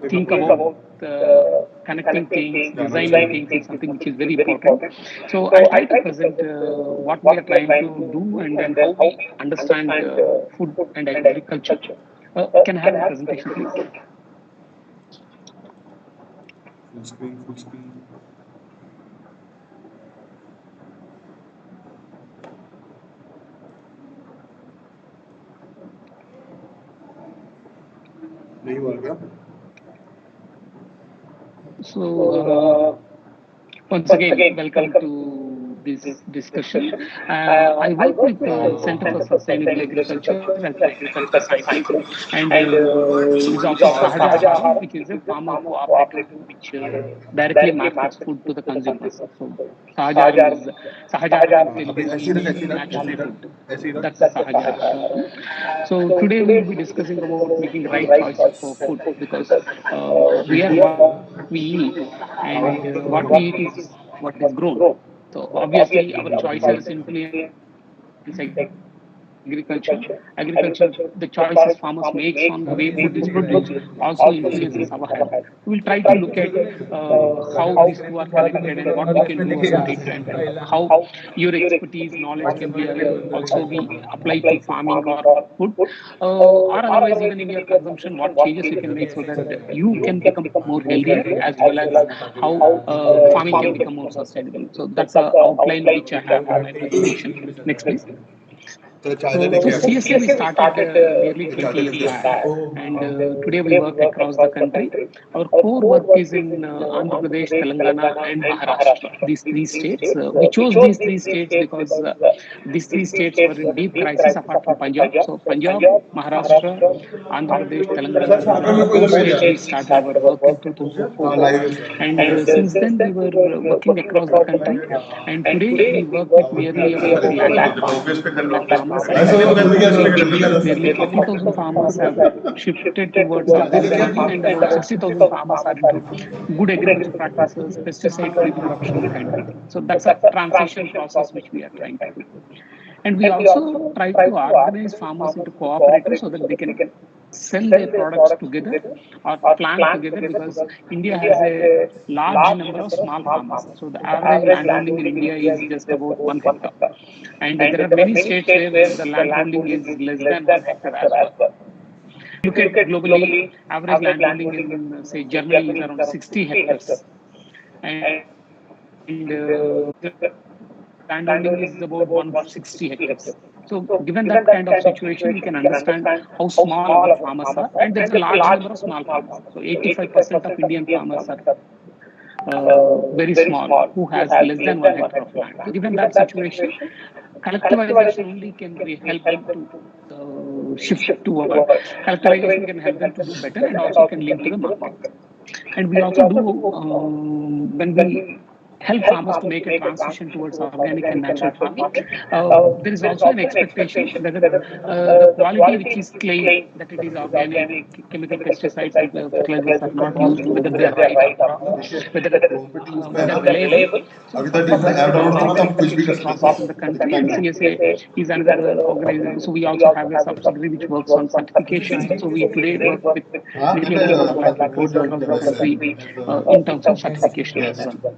think about connecting things, designing things is something which is very important. So I'll try to present what we are trying to do and then how we understand food and agriculture. Can I have the presentation, please? Full screen, full screen. नहीं हुआ क्या? So once again, welcome to this discussion. I work with the Center for Sustainable Agriculture as an agriculture scientist, and is also Sahaja Aharam, which is a farmer cooperative which directly markets food to the consumers. So Sahaja Aharam in Telugu is eating natural food. That's the Sahaja Aharam. So today we will be discussing about making right choices for food, because we are what we eat, and what we eat is what is grown. So obviously our choices influence agriculture. The choices farmers makes on the way food is produced also influences our health. We will try to look at how these two are connected and what we can do about it, and how your expertise, knowledge can be also be applied to farming or food, or otherwise even in your consumption, what changes you can make so that you can become more healthier, as well as how farming can become more sustainable. So that's the outline which I have in my presentation. Next, please. So CSA we started nearly 20 years back, and today we work across the country. Our core work is in Andhra Pradesh, Telangana, and Maharashtra. These three states. We chose these three states because these three states were in deep crisis apart from Punjab. So Punjab, Maharashtra, Andhra Pradesh, Telangana, these are the core states we started our work in 2004. And since then we were working across the country. And today we work with nearly about 3 lakh farmers. 3 lakh farmers, and nearly 40,000 farmers have shifted towards organic farming, and about 60,000 farmers are into good agriculture practices, pesticide-free production kind of thing. So that's a transition process which we are trying to do. And we also try to organize farmers into cooperatives so that they can sell their products together or plant together, because India has a large number of small farmers. So the average landholding in India is just about 1 hectare. And there are many states where the landholding is less than 1 hectare as well. Look at globally, average landholding in, say, Germany is around 60 hectares. And landholding is about 160 hectares. So given that kind of situation, we can understand how small our farmers are. And there's a large number of small farmers. So 85% of Indian farmers are very small, who has less than 1 hectare of land. So given that situation, collectivization only can help them to shift toward. Collectivization can help them to do better and also can link to the market. And we also do, when we help farmers to make a transition towards organic and natural farming, there is also an expectation whether the quality which is claimed that it is organic, chemical pesticides and fertilizers are not used, whether they are right or wrong, whether they are reliable. So there is a verification process in the country, and CSA is another organization. So we also have a subsidiary which works on certification. So we today work with nearly about 1 lakh reports across the country in terms of certification as well.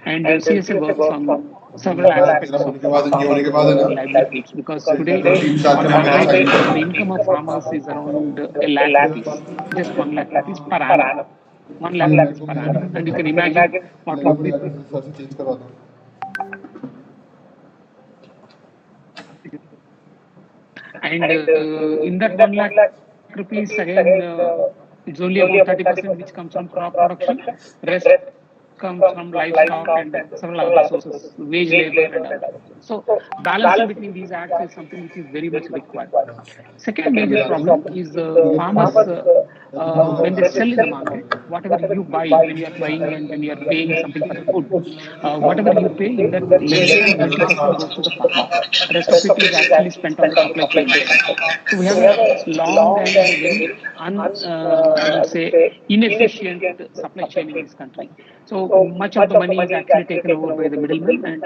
And CSA works on several aspects of farmers' livelihoods, because today, on average, the income of farmers is around a lakh rupees, just 1 lakh rupees per annum. 1 lakh rupees per annum. And you can imagine what would be. And in that 1 lakh rupees, again, it's only about 30% which comes from crop production. Rest comes from livestock and several other sources, wage labor and other. So balancing between these acts is something which is very much required. Second major problem is farmers, when they sell in the market, whatever you buy, when you are buying and when you are paying something for the food, whatever you pay, in that less than 20% goes to the farmer. The rest of it is actually spent on the supply chain side. So we have a long and very I would say inefficient supply chain in this country. So much of the money is actually taken over by the middlemen, and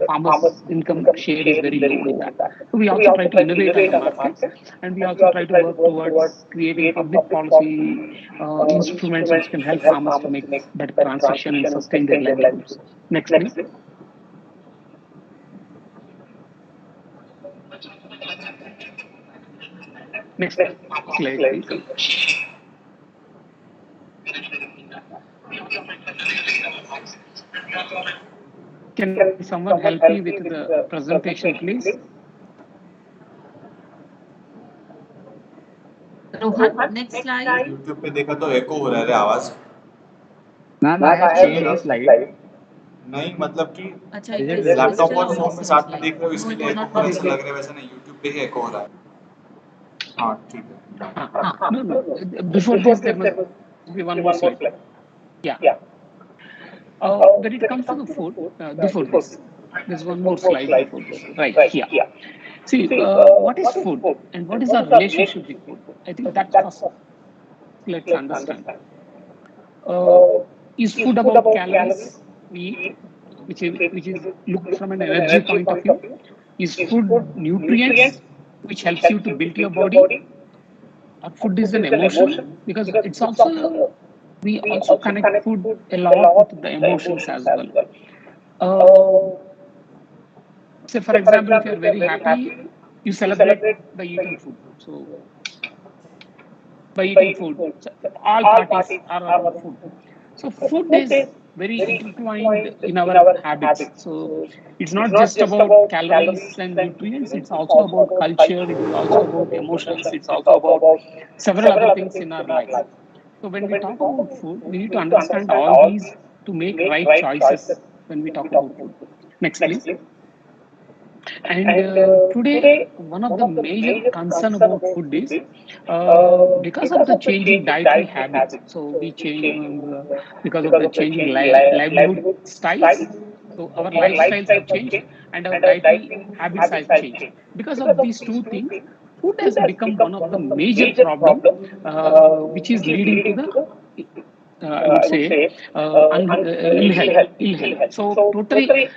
farmers' income share is very low in that. So we also try to innovate on the markets, and we also try to work towards creating public policy instruments interventions which can help farmers to make better transition and sustain their livelihoods. Next, please. Next slide, please. Can someone help me with the presentation, please? Rohan, next slide. YouTube पे देखा तो एको हो रहा है रे आवाज। Ma'am, I have changed the slide. नहीं मतलब कि अच्छा, लैपटॉप और फोन में साथ में देख रहे हो No, इसके it लिए was एको not हो रहा है, ऐसा visible. लग रहा है वैसा नहीं, यूट्यूब पे ही एको हो रहा है। हाँ ठीक है। No. Before this, there must be one more slide. Yeah. When it comes to the food, before this, there's one more slide before this, right here. See, what is food and what is our relationship with food? I think that first let's understand. Is food about calories we eat, which is looked from an energy point of view? Is food nutrients, which helps you to build your body? Or food is an emotion, because it's also, we also connect food a lot with the emotions as well. Say for example, if you're very happy, you celebrate by eating food. So by eating food, so all parties are around food. So food is very intertwined in our habits. So it's not just about calories and nutrients, it's also about culture, it's also about emotions, it's also about several other things in our life. So when we talk about food, we need to understand all these to make right choices when we talk about food. Next, please. And today, one of the major concern about food is because of the changing dietary habits. So we change because of the changing livelihood styles. So our lifestyles have changed and our dietary habits have changed. Because of these two things, food has become one of the major problem, which is leading to the I would say ill health. Ill health. So totally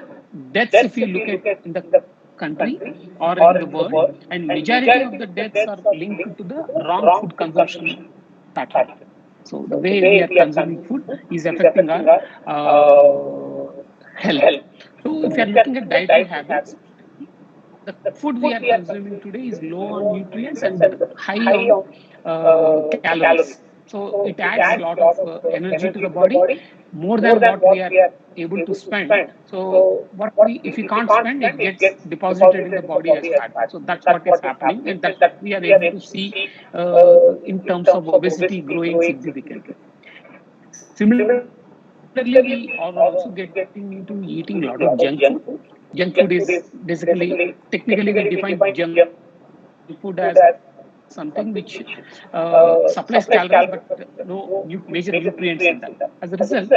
deaths, if you look at in the country or in the world, and majority of the deaths are linked to the wrong food consumption pattern. So the way we are consuming food is affecting our health. So if you are looking at dietary habits, the food we are consuming today is low on nutrients and high on calories. So it adds a lot of energy to the body, more than what we are able to spend. So what we, if we can't spend, it gets deposited in the body as fat. So that's what is happening, and that we are able to see in terms of obesity growing significantly. Similarly, we are also getting into eating a lot of junk food. Junk food is basically, technically, we define junk food as something which supplies calories but no major nutrients in that. As a result,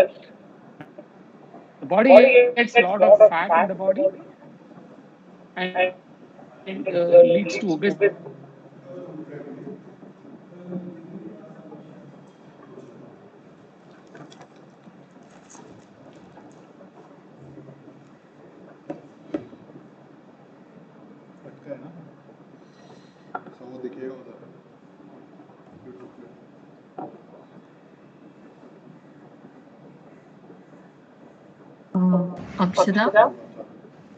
the body gets a lot of fat in the body and leads to obesity. अटका है ना, तो वो दिखेगा उधर YouTube पे। Akshara,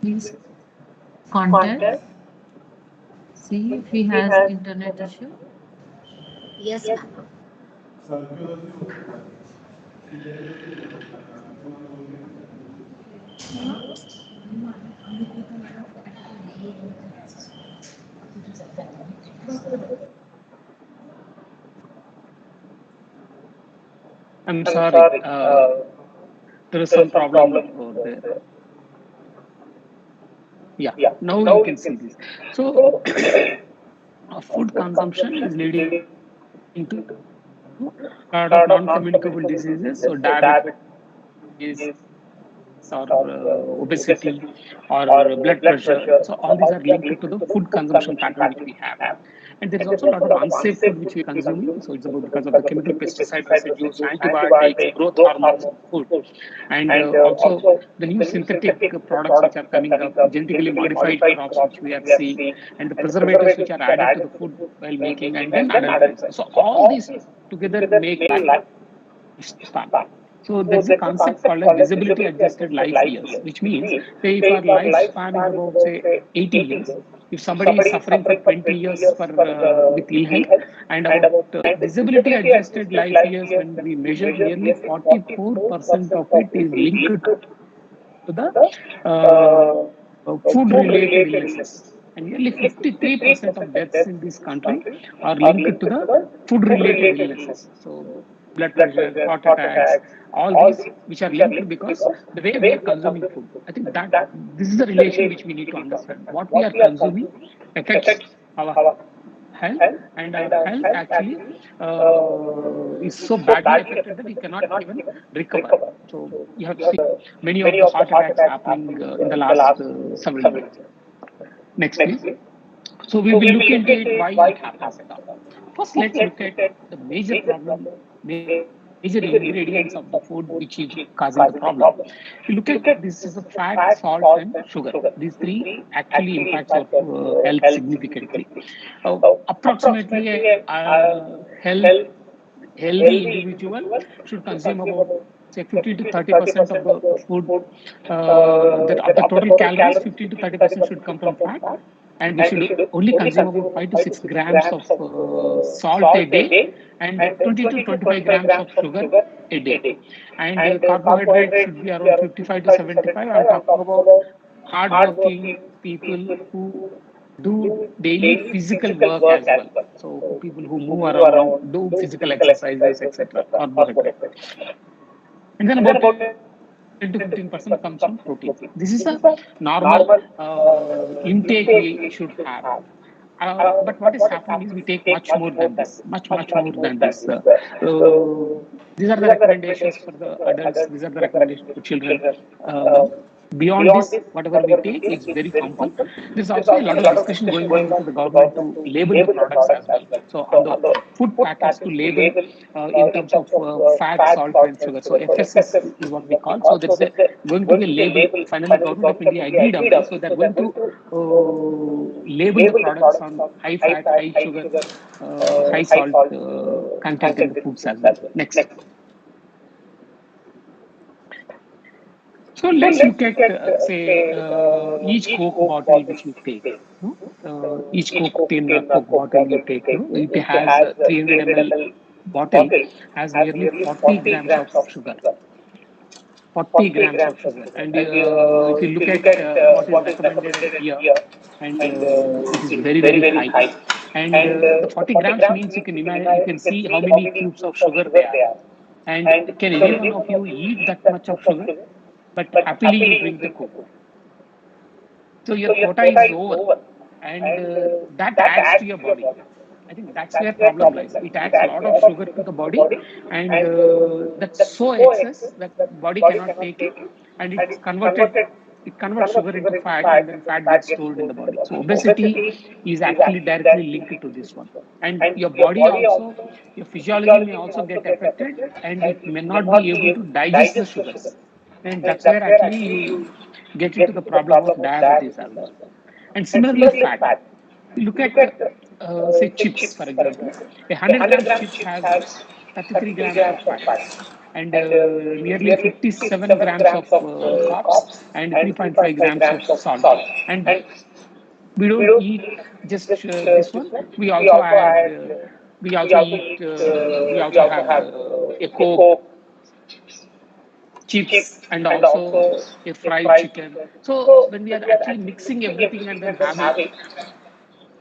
please contact. See if he has internet issue. Yes, ma'am. I'm sorry, there is some problem over there. Yeah, now you can see this. So food consumption is leading to a lot of non-communicable diseases. So diabetes or obesity or blood pressure. So all these are linked to the food consumption pattern which we have. And there is also a lot of unsafe food which we are consuming. So it's about because of the chemical pesticide residues, antibiotics, growth hormones in food, and also the new synthetic products which are coming up, genetically modified crops which we are seeing, and the preservatives which are added to the food while making, and then adulteration. So all these together make life lifespan. So there is a concept called as disability adjusted life years, which means, say, if our lifespan is about, say, 80 years, if somebody is suffering for 20 years for with ill health, and about disability adjusted life years, when we measure, nearly 44% of it is linked to the food related illnesses. And nearly 53% of deaths in this country are linked to the food related illnesses. So blood pressure, heart attacks, all these which are linked because the way we are consuming food. I think that this is a relation which we need to understand. What we are consuming affects our health, and our health actually is so badly affected that we cannot even recover. So you have seen many of the heart attacks happening in the last several years. Next, please. So we will look into it, why it happens and all. First, let's look at the major problem, major ingredients of the food which is causing the problem. If you look at, this is a fat, salt, and sugar. These three actually impacts our health significantly. Approximately, healthy individual should consume about, say, 50 to 30% of the food, that of the total calories, 15 to 30% should come from fat, and we should only consume about 5 to 6 grams of salt a day, and 20 to 25 grams of sugar a day. And carbohydrate should be around 55 to 75. I'm talking about hardworking people who do daily physical work as well. So people who move around, do physical exercises, etc. Carbohydrate. And then about 10 to 15% comes from proteins. This is a normal intake we should have. But what is happening is we take much more than this, much more than this. These are the recommendations for the adults. These are the recommendations for children. Uh, Beyond this, whatever we take is very harmful. There's also a lot of discussion going on with the government to label the products as well. So on the food packets to label in terms of fat, salt, and sugar. So FSS is what we call. So there's going to be a label. Finally, Government of India agreed on this. So they're going to label the products on high fat, high sugar, high salt content in the foods as well. Next. So let's look at, say, each Coke bottle which you take. Each Coke tin or Coke bottle you take, it has 300 ml bottle has nearly 40 grams of sugar. 40 grams of sugar. And if you look at what is recommended here, and it is very, very high. And the 40 grams means you can imagine, you can see how many cubes of sugar they are. And can any one of you eat that much of sugar? But happily you drink the Coke. So your quota is over, and that adds to your body. I think that's where problem lies. It adds a lot of sugar to the body, and that's so excess that body cannot take it, and it's converted. It converts sugar into fat, and then fat gets stored in the body. So obesity is actually directly linked to this one. And your body also, your physiology may also get affected, and it may not be able to digest the sugars. And that's where actually you get into the problem of diabetes as well. And similarly, fat. You look at, say, chips, for example. A 100 grams chips has 33 grams of fat, and nearly 57 grams of carbs, and 3.5 grams of salt. And we don't eat just this one. We also add, we also eat, we also have a Coke, chips, and also a fried chicken. So when we are actually mixing everything and then having,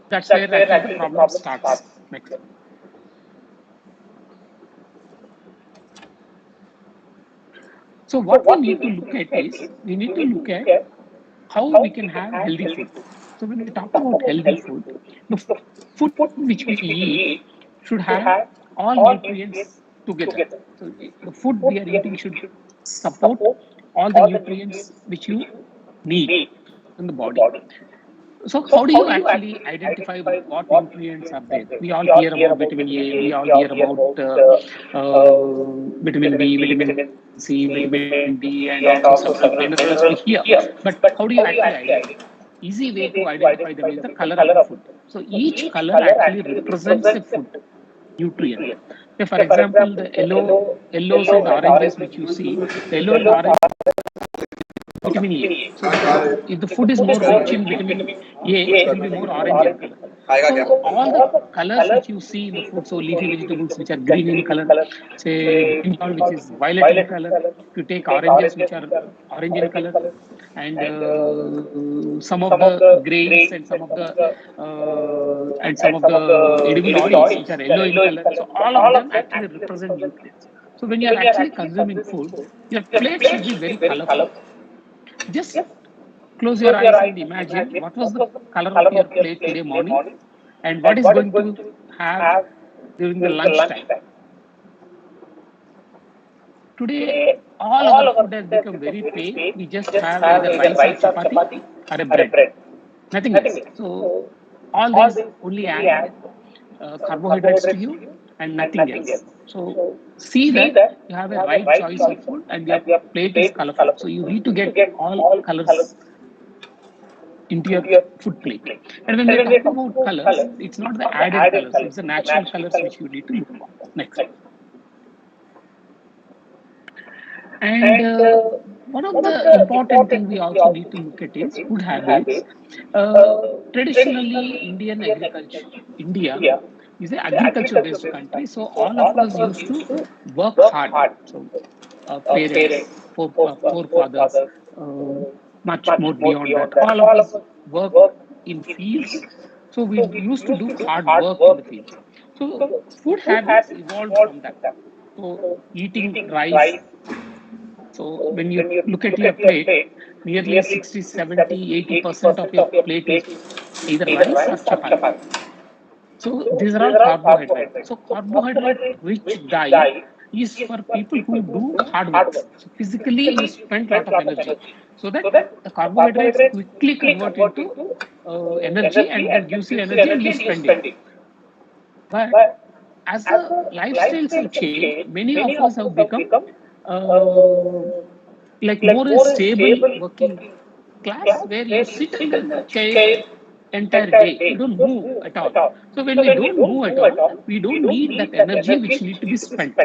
that's where actually the problem starts. Next. So what we need to look at is, we need to look at how we can have healthy food. So when we talk about healthy food, the food which we eat should have all nutrients together. So the food we are eating should support all the nutrients which you need in the body. So how do you actually identify what nutrients are there? We all hear about vitamin A, we all hear about vitamin B, vitamin C, vitamin D, and also several minerals we hear. But how do you actually identify? Easy way to identify them is the color of the food. So each color actually represents a food. nutrient. Say for example, the yellows and oranges which you see, the yellow and orange vitamin A. So if the food is more rich in vitamin A, it will be more orange in color. So all the colors which you see in the food, so leafy vegetables which are green in color, say brinjal which is violet in color, if you take oranges which are orange in color, and some of the grains and some of the edible oils which are yellow in color. So all of them actually represent nutrients. So when you are actually consuming food, your plate should be very colorful. Just close your eyes and imagine what was the color of your plate today morning and what is going to have during the lunchtime. Today, all our food has become very pale. We just have either rice or chapati or a bread, nothing else. So all these only add carbohydrates to you and nothing else. So see that you have a right choice of food and your plate is colorful. So you need to get all colors into your food plate. And when we talk about colors, it's not the added colors, it's the natural colors which you need to look for. Next. And one of the important thing we also need to look at is food habits. Traditionally, India is an agriculture-based country, so all of us used to work hard. So parents, forefathers, uh, much more beyond that. All of us work in fields, so we used to do hard work in the fields. So food habits evolved from that. So eating rice. So when you look at your plate, nearly 60, 70, 80% of your plate is either rice or chapati. So these are all carbohydrates. So carbohydrate rich diet is for people who do hard works. So physically you spend a lot of energy so that the carbohydrates quickly convert into energy and that gives you energy and you spend it. But as the lifestyles have changed, many of us have become uh, like more a stable working class where you sit in the chair entire day. You don't move at all. So when we don't move at all, we don't need that energy which need to be spent.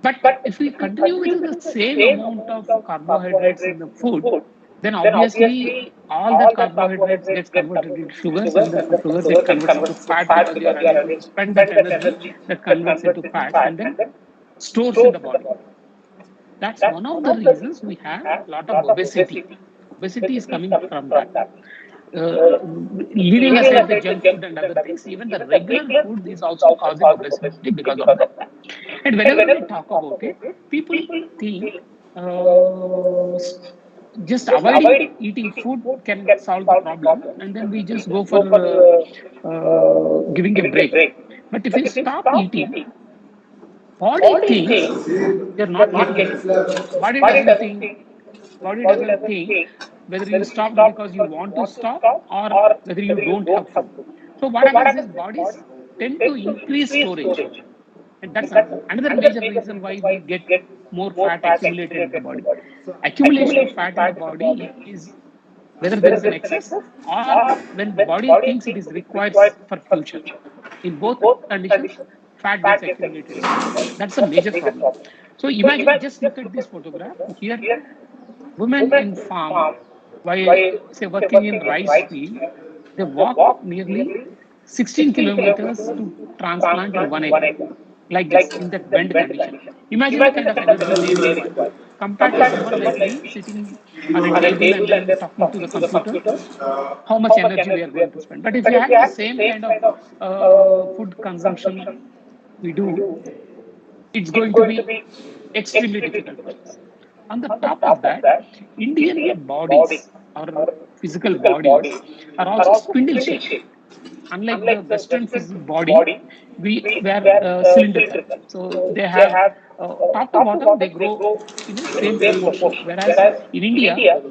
But if we continue with the same amount of carbohydrates in the food, then obviously all that carbohydrates gets converted into sugars, and then from sugars it converts into fat because you are unable to spend that energy that converts into fat and then stores in the body. That's one of the reasons we have a lot of obesity. Obesity is coming from that. Leaving aside the junk food and other things, even the regular food is also causing obesity because of that. And whenever we talk about it, people think uh, just avoiding eating food can solve the problem, and then we just go for giving a break. But if you stop eating, body thinks you're not getting food. Body doesn't think. Body doesn't think whether you stopped because you want to stop or whether you don't have food. So what happens is bodies tend to increase storage, and that's another major reason why we get more fat accumulated in the body. So accumulation of fat in the body is whether there is an excess or when body thinks it is required for future. In both conditions, fat gets accumulated in the body. That's a major problem. So imagine, just look at this photograph here. Women in farm, while say working in rice field, they walk nearly 16 kilometers to transplant in 1 acre, like this, in that bend condition. Imagine the kind of energy they require compared to someone like me sitting on a table and then talking to the computer, how much energy we are going to spend. But if you have the same kind of food consumption we do, it's going to be extremely difficult for us. On the top of that, Indian bodies, our physical bodies, are also spindle shaped. Unlike the Western physical body, we are cylindrical. So they have top to bottom, they grow in the same proportion. Whereas in India,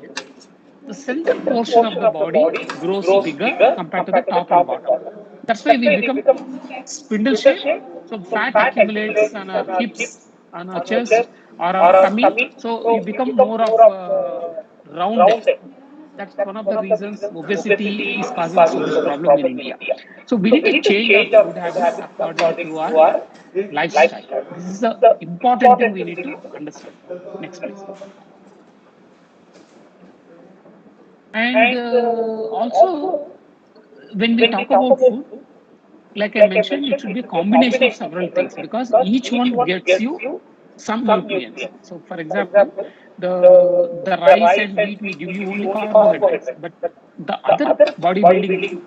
the center portion of the body grows bigger compared to the top and bottom. That's why we become spindle shape. So fat accumulates on our hips, on our chest, or our tummy. So we become more of rounded. That's one of the reasons obesity is causing so much problem in India. So we need to change our food habits according to our lifestyle. This is the important thing we need to understand. Next, please. And also, when we talk about food, like I mentioned, it should be a combination of several things because each one gets you some nutrients. So, for example, the rice and wheat may give you only carbohydrates, but the other bodybuilding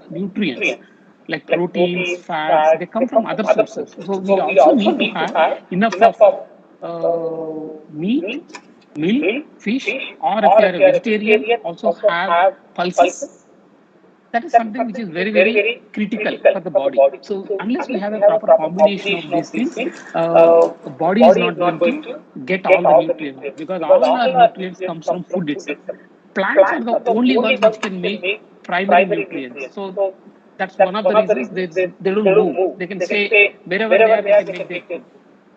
nutrients like proteins, fats, they come from other sources. So we also need to have enough of meat, milk, fish, or if you are a vegetarian, also have pulses. That is something which is very, very critical for the body. So unless we have a proper combination of these things, the body is not going to get all the nutrients because all our nutrients comes from food itself. Plants are the only ones which can make primary nutrients. So that's one of the reasons they don't move. They can stay wherever they are, they can make their food.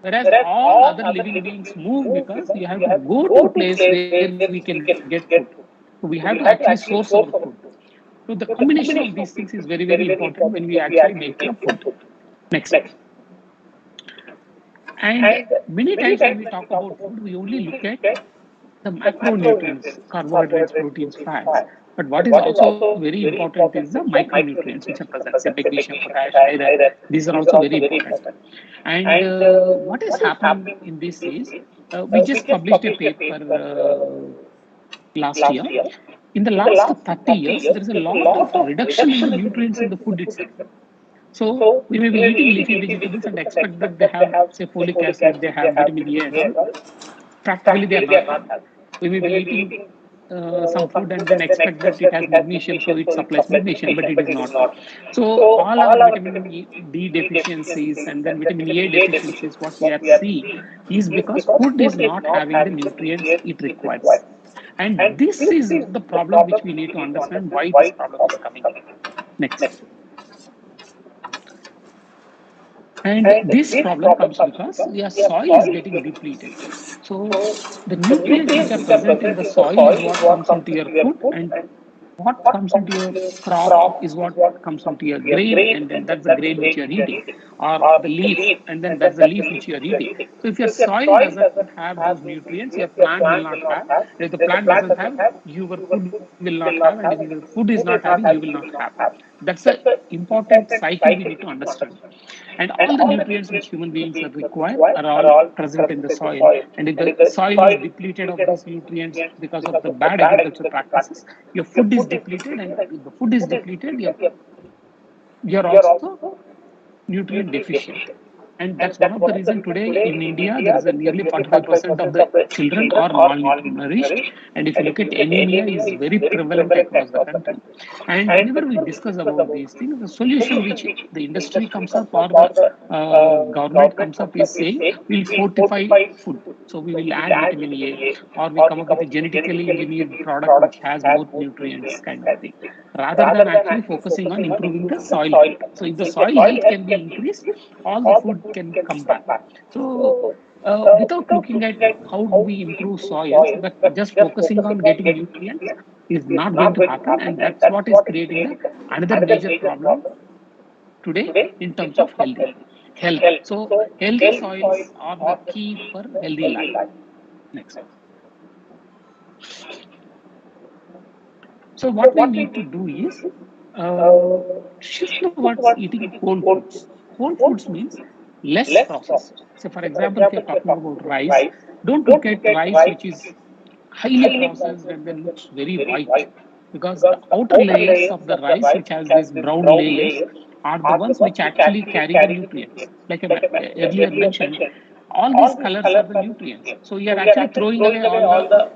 Whereas all other living beings move because we have to go to a place where we can get food. So we have to actually source our food. So the combination of these things is very, very important when we actually make a food. Next. And many times when we talk about food, we only look at the macronutrients, carbohydrates, proteins, fats. But what is also very important is the micronutrients which are present, say magnesium, potash, iron. These are also very important. And what is happening in this is we just published a paper last year. In the last 30 years, there is a lot of reduction in the nutrients in the food itself. So we may be eating leafy vegetables and expect that they have, say, folic acid, they have vitamin A and all. Practically, they are not having. We may be eating some food and then expect that it has magnesium, so it supplies magnesium, but it is not. So all our D deficiencies and then vitamin A deficiencies, what we are seeing is because food is not having the nutrients it requires. And this is the problem which we need to understand why this problem is coming in. Next. And this problem comes because your soil is getting depleted. So the nutrients which are present in the soil is what comes into your food, and what comes into your crop is what comes into your grain, and then that's the grain which you are eating, or the leaf, and then that's the leaf which you are eating. So if your soil doesn't have those nutrients, your plant will not have. If the plant doesn't have, your food will not have, and if your food is not having, you will not have. That's the important cycle we need to understand. And all the nutrients which human beings are require are all present in the soil. And if the soil is depleted of these nutrients because of the bad agricultural practices, your food is depleted. And if the food is depleted, you're also nutrient deficient. And that's one of the reasons today in India, there is a nearly 45% of the children are malnourished. And if you look at anemia, is very prevalent across the country. And whenever we discuss about these things, the solution which the industry comes up or the government comes up is saying we'll fortify food. So we will add vitamin A, or we come up with a genetically engineered product which has more nutrients, kind of thing, rather than actually focusing on improving the soil health. So if the soil health can be increased, all the food can come back. So without looking at how do we improve soils, but just focusing on getting nutrients is not going to happen, and that's what is creating the another major problem today in terms of health. So healthy soils are the key for healthy life. Next. So what we need to do is shift towards eating whole foods. Whole foods means less processed. So for example, if you're talking about rice, don't look at rice which is highly processed and then looks very white, because the outer layers of the rice which has these brown layers are the ones which actually carry the nutrients. Like I earlier mentioned, all these colors are the nutrients. So you're actually throwing away all the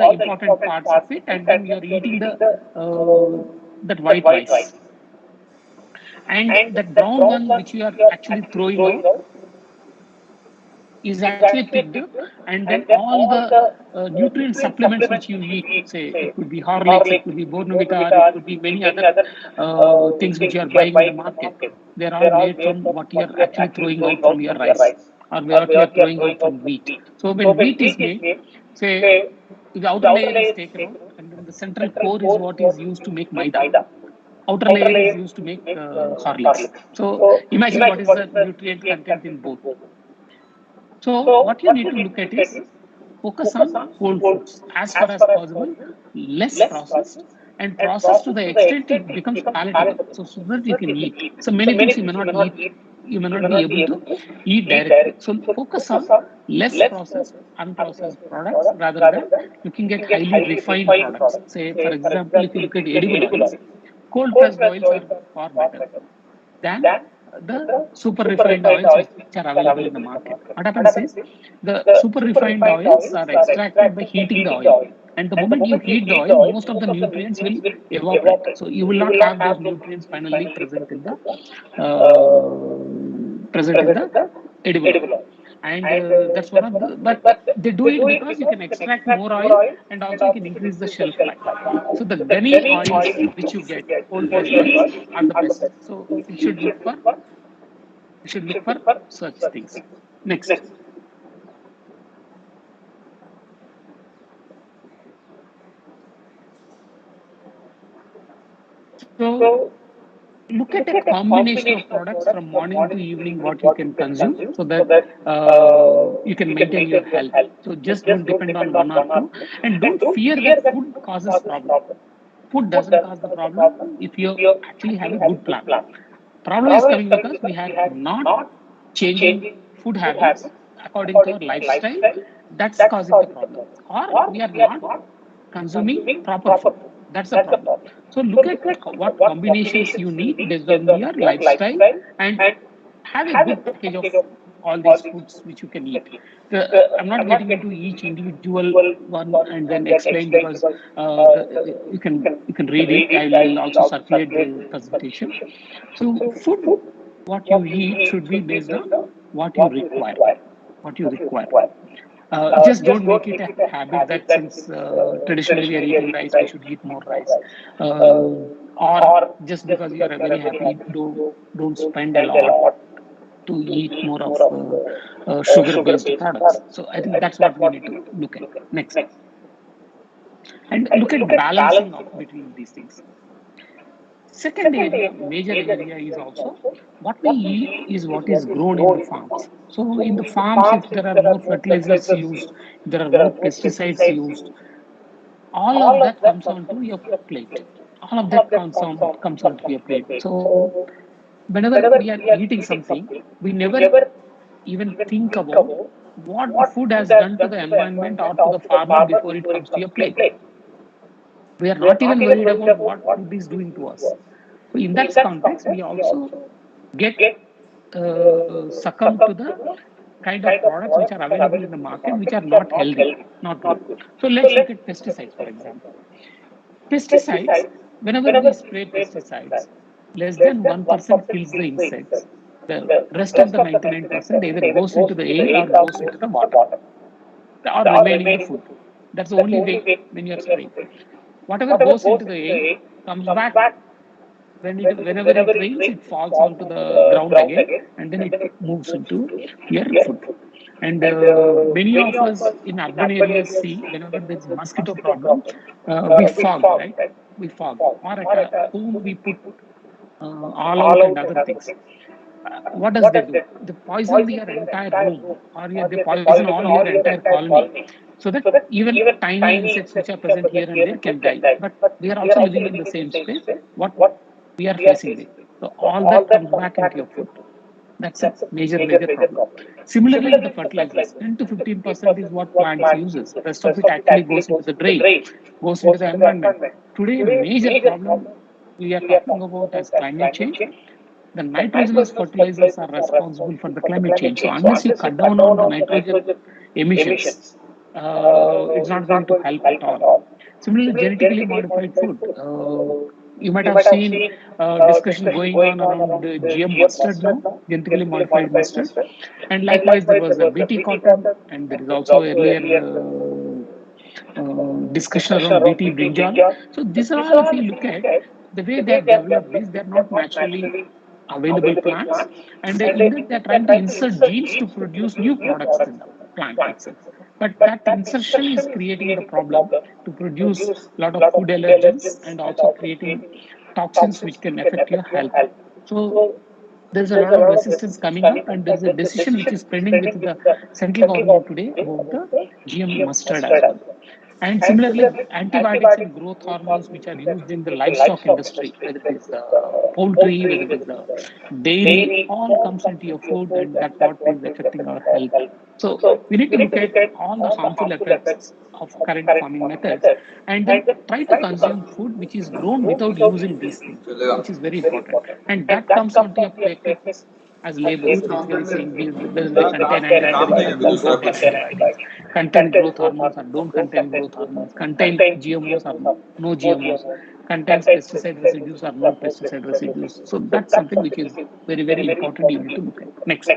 important parts of it, and then you're eating the that white rice, and that brown one which you are actually throwing out is actually picked up, and then all the nutrient supplements which you eat, say it could be Horlicks, it could be Bornvita, or it could be many other things which you are buying in the market, they're all made from what you are actually throwing out from your rice, or what you are throwing out from wheat. So when wheat is made, say the outer layer is taken out and the central core is what is used to make maida. Outer layer is used to make Horlicks. So imagine what is the nutrient content in both. So what you need to look at is focus on whole foods as far as possible, less processed, and processed to the extent it becomes palatable. So that you can eat. So many things you may not eat, you may not be able to eat directly. So focus on less processed, unprocessed products rather than looking at highly refined products. Say, for example, if you look at edible oils, cold pressed oils are far better than the super refined oils which are available in the market. What happens is the super refined oils are extracted by heating the oil. And the moment you heat the oil, most of the nutrients will evaporate. So you will not have those nutrients finally present in the edible oil. And that's one of the, but they do it because you can extract more oil and also you can increase the shelf life. So the gunny oils which you get, cold pressed oils, are the best. So you should look for such things. Next. So look at a combination of products from morning to evening what you can consume so that you can maintain your health. So just don't depend on one or two, and don't fear that food causes problem. Food doesn't cause the problem if you actually have a good plan. Problem is coming because we are not changing food habits according to our lifestyle. That's causing the problem, or we are not consuming proper food. That's the problem. So look at what combinations you need based on your lifestyle and have a good package of all these foods which you can eat. I'm not getting into each individual one and then explain because you can read it. I'll also circulate the presentation. So food, what you eat should be based on what you require. What you require. Just don't make it a habit that since traditionally we are eating rice, we should eat more rice. Or just because you are very happy, don't spend a lot to eat more of sugar-based products. So I think that's what we need to look at next, and look at balancing between these things. Second area, major area is also what we eat is what is grown in the farms. So in the farms, if there are more fertilizers used, if there are more pesticides used, all of that comes onto your plate. All of that comes onto your plate. So whenever we are eating something, we never even think about what food has done to the environment or to the farmer before it comes to your plate. We are not even worried about what food is doing to us. So in that context, we also get succumb to the kind of products which are available in the market, which are not healthy, not good. So let's look at pesticides, for example. Pesticides, whenever we spray pesticides, less than 1% kills the insects. The rest of the 99% either goes into the air or goes into the water or remain in the food. That's the only way when you are spraying. Whatever goes into the air comes back whenever it rains, it falls onto the ground again, and then it moves into your food. And many of us in urban areas see whenever there's mosquito problem, we fog, right? We fog, or at home we put all out and other things. What does they do? They poison your entire room, or they poison all your entire colony, so that even tiny insects which are present here and there can die. But we are also living in the same space. What we are facing with. So all that comes back into your food. That's a major problem. Similarly, with the fertilizers, 10 to 15% is what plants uses. Rest of it actually goes into the drain, goes into the environment. Today, major problem we are talking about as climate change. The nitrogenous fertilizers are responsible for the climate change. So unless you cut down on the nitrogen emissions, it's not going to help at all. Similarly, genetically modified food. You might have seen discussion going on around the GM mustard now, genetically modified mustard. And likewise, there was a BT cotton, and there is also earlier discussion around BT brinjal. So these are all, if you look at the way they are developed, they're not naturally available plants, and in that they're trying to insert genes to produce new products in the plant itself. But that insertion is creating the problem to produce a lot of food allergens and also creating toxins which can affect your health. So there's a lot of resistance coming up, and there is a decision which is pending with the central government today about the GM mustard as well. And similarly, antibiotics and growth hormones, which are used in the livestock industry, whether it is the poultry, whether it is the dairy, all comes into your food, and that what is affecting our health. So we need to look at all the harmful effects of current farming methods, and then try to consume food which is grown without using these things, which is very important. And that comes onto your packets as labels, basically saying this they contain antibiotics or don't contain antibiotics, contain growth hormones or don't contain growth hormones, contain GMOs or no GMOs, contains pesticide residues or no pesticide residues. So that's something which is very, very important you need to look at. Next.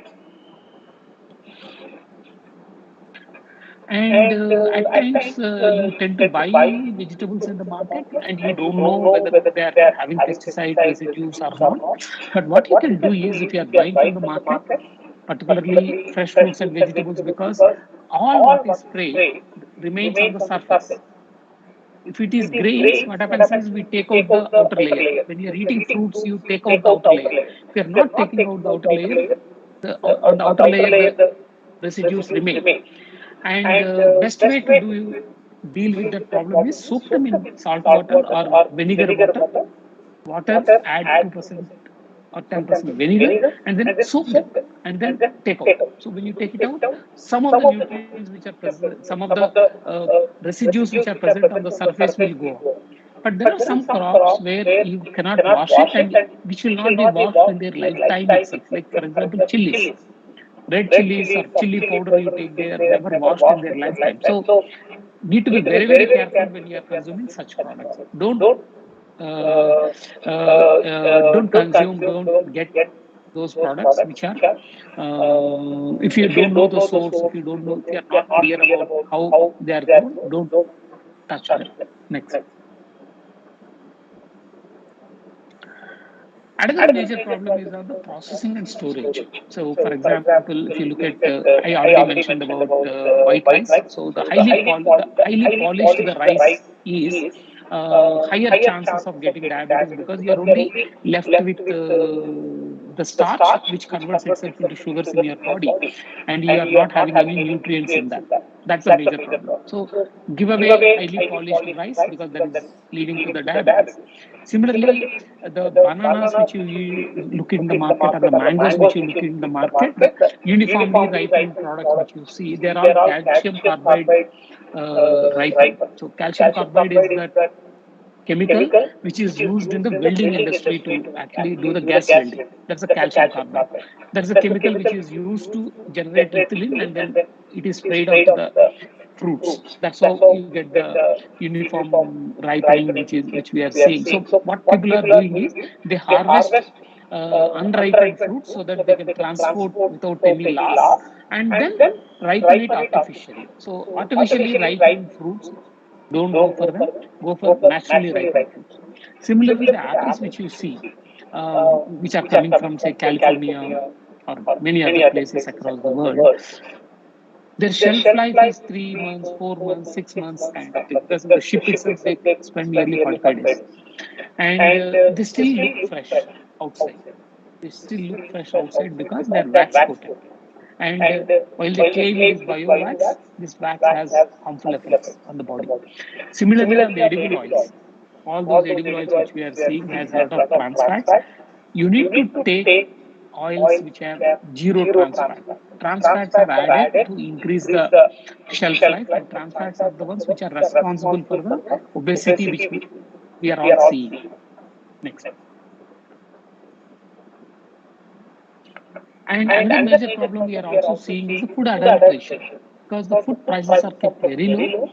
And at times you tend to buy vegetables in the market and you don't know whether they are having pesticide residues or not. But what you can do is, if you are buying from the market, particularly fresh fruits and vegetables, because all what is sprayed remains on the surface. If it is grains, what happens is we take out the outer layer. When you're eating fruits, you take out the outer layer. If you're not taking out the outer layer, on the outer layer, the residues remain. And the best way to deal with that problem is soak them in salt water or vinegar water. Water, add 2% or 10% vinegar, and then soak them and then take out. So when you take it out, some of the nutrients which are present, some of the uh, residues which are present on the surface will go off. But there are some crops where you cannot wash it and which will not be washed in their lifetime itself. Like, for example, chilies. Red chilies or chili powder you take, they are never washed in their lifetime. So need to be very, very careful when you are consuming such products. Uh, don't consume, don't get those products which are, if you don't know the source, if you don't know, if you are not clear about how they are grown, don't touch them. Next. Another major problem is on the processing and storage. So, for example, if you look at, I already mentioned about white rice. So, the highly polished the rice is, higher chances of getting diabetes, because you are only left with the starch, which converts itself into sugars in your body, and you are not having any nutrients in that. That's a major problem. So, give away highly polished rice because that is leading to the diabetes. Similarly, the bananas which you look in the market or the mangoes which you look in the market, the uniformly ripened products which you see, they're all calcium carbide ripened. So calcium carbide is that chemical which is used in the welding industry to actually do the gas welding. That's a calcium carbide. That's a chemical which is used to generate ethylene, and then it is sprayed onto the fruits. That's how you get the uniform ripening, which we are seeing. So what people are doing is they harvest unripened fruits so that they can transport without any loss, and then ripen it artificially. So artificially ripened fruits, don't go for them. Go for naturally ripened fruits. Similarly, the apples which you see, which are coming from, say, California or many other places across the world, their shelf life is 3 months, 4 months, 6 months kind of thing, because in the ship itself they spend nearly 45 days. And they still look fresh outside. They still look fresh outside because they're wax coated. And while they claim it is bio wax, this wax has harmful effects on the body. Similarly, on the edible oils, all those edible oils which we are seeing has a lot of trans fats. You need to take oils which have zero trans fat. Trans fats are added to increase the shelf life, and trans fats are the ones which are responsible for the obesity which we are all seeing. Next. And another major problem we are also seeing is the food adulteration, because the food prices are kept very low.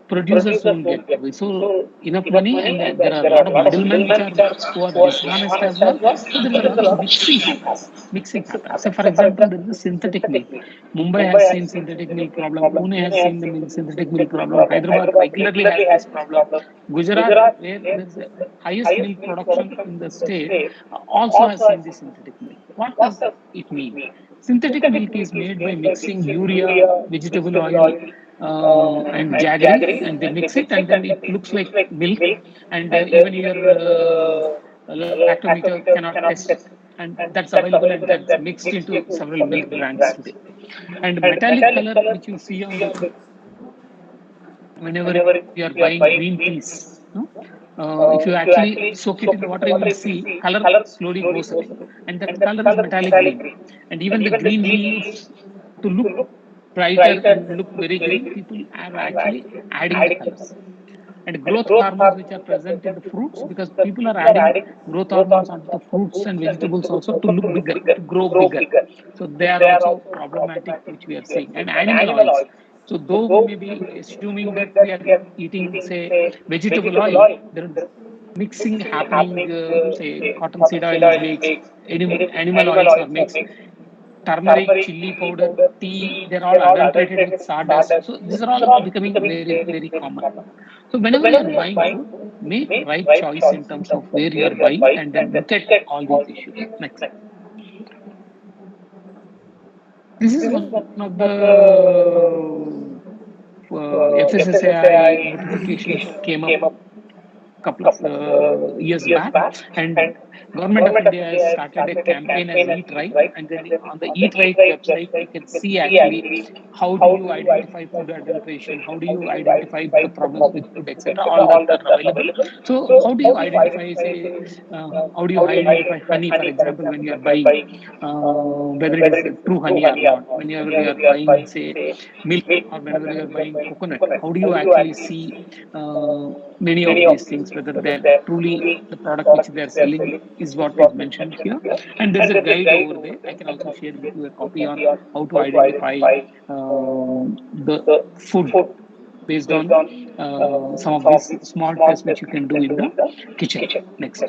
Producers don't get so enough money, and there are a lot of middlemen which are who are dishonest as well. So there is a lot of mixing happens. Mixing happens. So, for example, there is a synthetic milk. Mumbai has seen synthetic milk problem. Pune has seen the synthetic milk problem. Hyderabad regularly has this problem. Gujarat, where there's the highest milk production in the state, also has seen this synthetic milk. What does it mean? Synthetic milk is made by mixing urea, vegetable oil, and jaggery, and they mix it, and then it looks like milk. And even your lactometer cannot test it. And that's available, and that's mixed into several milk brands today. And metallic color, which you see on the whenever you are buying green peas, no? If you actually soak it in the water, you will see color slowly goes away, and that color is metallic green. And even the green leaves, to look brighter and look very green, people are actually adding the colors. And growth hormones which are present in the fruits, because people are adding growth hormones onto the fruits and vegetables also to look bigger, to grow bigger. So they are also problematic, which we are seeing. And animal oils. So though we may be assuming that we are eating, say, vegetable oil, there is mixing happening. Say cottonseed oil is mixed, animal oils are mixed, turmeric, chili powder, tea, they're all adulterated with sawdust. So these are all becoming very, very common. So whenever you are buying food, make right choice in terms of where you are buying, and then look at all these issues. Next. This is one of the FSSAI notifications came up couple of years back, and government of India has started a campaign as Eat Right, and then on the Eat Right website you can see actually how do you identify food adulteration, how do you identify the problems with food, etc. All that are available. So how do you identify, say, how do you identify honey, for example, when you are buying, whether it is true honey or not, whenever you are buying, say, milk, or whenever you are buying coconut, how do you actually see many of these things, whether they are truly the product which they are selling is what is mentioned here. And there's a guide over there. I can also share with you a copy on how to identify the food based on some of these small tests which you can do in the kitchen. Next.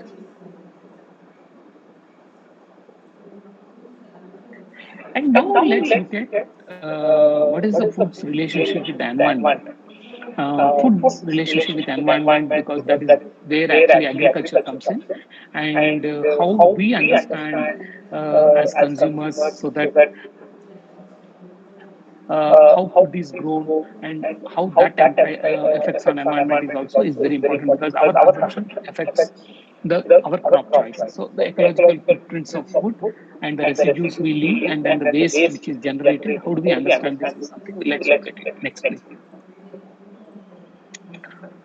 And now let's look at what is the food's relationship with the environment. Food's relationship with environment, because that is where actually agriculture comes in, and how we understand as consumers, so that how food is grown and how that affects on environment is also is very important, because our consumption affects the our crop choices. So the ecological footprints of food and the residues we leave, and then the waste which is generated, how do we understand this is something? Let's look at it. Next, please.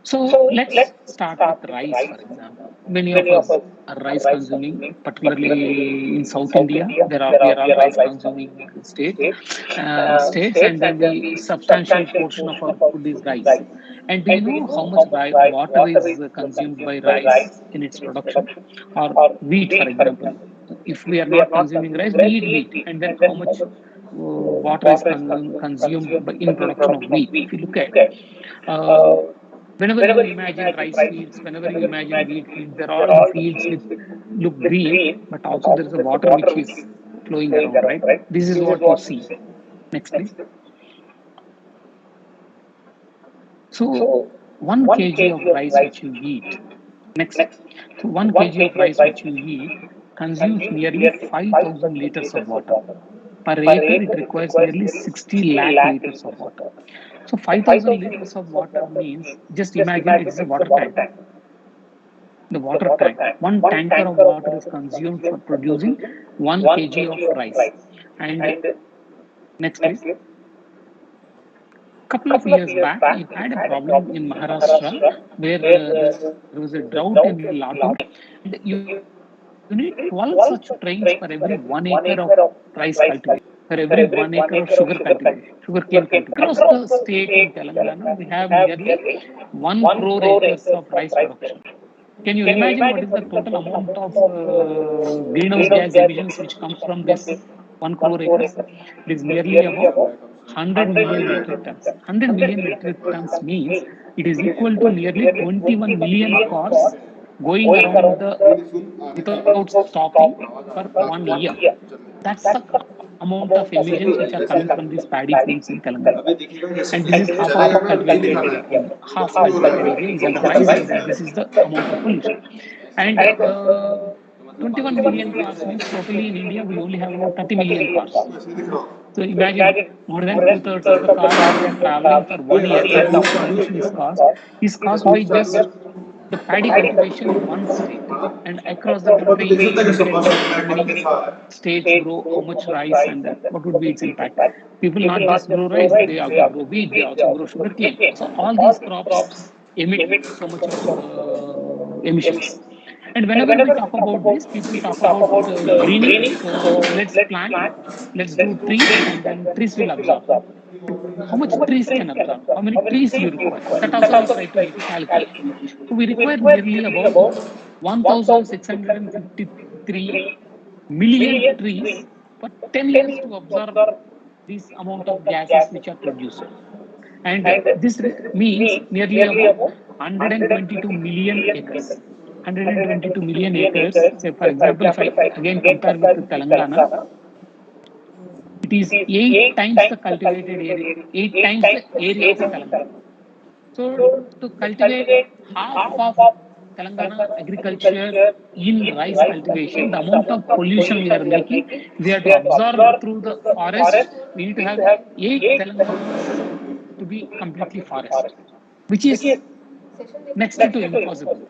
So let's start with rice, for example. Many of us are rice consuming, particularly in South India. We are all rice consuming states, and then the substantial portion of our food is rice. And do you know how much water is consumed by rice in its production, or wheat, for example? If we are not consuming rice, we eat wheat, and then how much water is consumed in production of wheat? If you look at uh, whenever you imagine rice fields, whenever you imagine wheat fields, they're all the fields with look green, but also there is a water which is flowing around, right? This is what you see. Next, please. So 1 kg of rice which you eat, next. So 1 kg of rice which you eat consumes nearly 5,000 liters of water. Per acre, it requires nearly 60 lakh liters of water. So 5,000 liters of water means, just imagine it is a water tank. The water tank. One tanker of water is consumed for producing 1 kg of rice. And next, please. Couple of years back, you had a problem in Maharashtra where there was a drought in Latur, and you need 12 such trains for every 1 acre of rice cultivation, for every 1 acre of sugarcane cultivation. Across the state in Telangana, we have nearly 1 crore acres of rice production. Can you imagine what is the total amount of greenhouse gas emissions which comes from this 1 crore acres? It is nearly about 100 million metric tons. 100 million metric tons means it is equal to nearly 21 million cars going around the without stopping for 1 year. That's the amount of emissions which are coming from these paddy fields in Telangana. अभी दिखेगा कैसे And this चल is रहा half है of the नहीं cultivated दिखा area रहा only. है Half तो cultivated area is on the dry side, and this is the amount of pollution. And 21 million cars means totally in India we only have about 30 million cars. ऐसे दिख रहा So imagine more than two-thirds of the cars which are traveling for कोई 1 year हट without है pollution is caused by just the paddy cultivation in one state. And across the ऊपर तो country, देख if you सकता है look कि at how बहुत many कैसा है states grow how much rice and what would be its impact. People not just grow rice, they also grow wheat, they also grow sugarcane. So all these crops emit so much of emissions. And whenever we talk about this, people talk about greening. So let's plant, let's do trees, and then trees will absorb. But how much trees can absorb? How many trees you require? That also we try to calculate. So we require nearly about 1,653 million trees for 10 years to absorb this amount of gases which are produced. And this means nearly about 122 million acres. 122 million acres. Say, for example, if I again compare with the Telangana, it is 8 times the cultivated area, 8 times the area of Telangana. So to cultivate half of Telangana agriculture in rice cultivation, the amount of pollution we are making, we have to absorb through the forest. We need to have 8 Telanganas to be completely forest, which is next to impossible.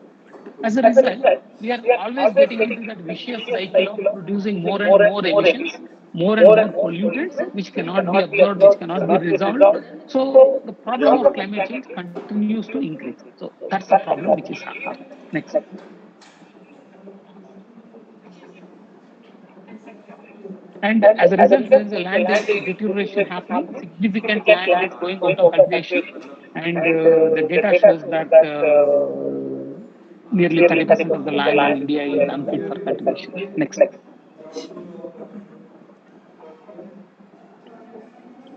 As a result, we are always getting into that vicious cycle of producing more and more emissions, more and more pollutants, which cannot be absorbed, which cannot be resolved. So the problem of climate change continues to increase. So that's the problem which is happening. Next. And as a result, there is a land deterioration happening. Significant land is going out of cultivation, and the data shows that nearly 30% of the land in India is unfit for cultivation. Next.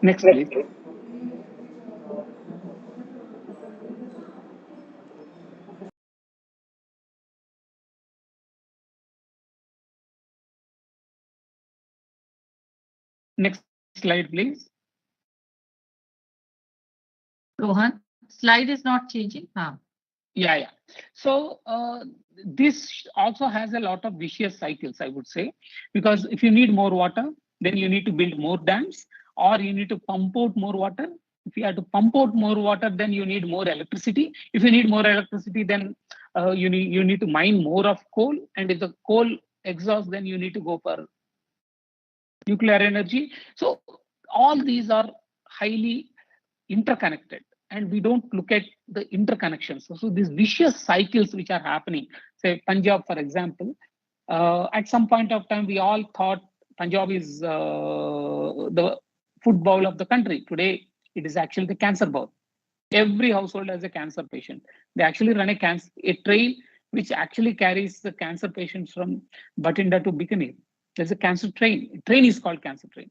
Next, please. Next slide, please. Rohan, slide is not changing. Huh. Yeah. So this also has a lot of vicious cycles, I would say, because if you need more water, then you need to build more dams, or you need to pump out more water. If you have to pump out more water, then you need more electricity. If you need more electricity, then you need to mine more of coal, and if the coal exhausts, then you need to go for nuclear energy. So all these are highly interconnected, and we don't look at the interconnections. So these vicious cycles which are happening, say Punjab, for example, at some point of time, we all thought Punjab is the food bowl of the country. Today, it is actually the cancer bowl. Every household has a cancer patient. They actually run a train which actually carries the cancer patients from Batinda to Bikaner. There's a cancer train. Train is called cancer train.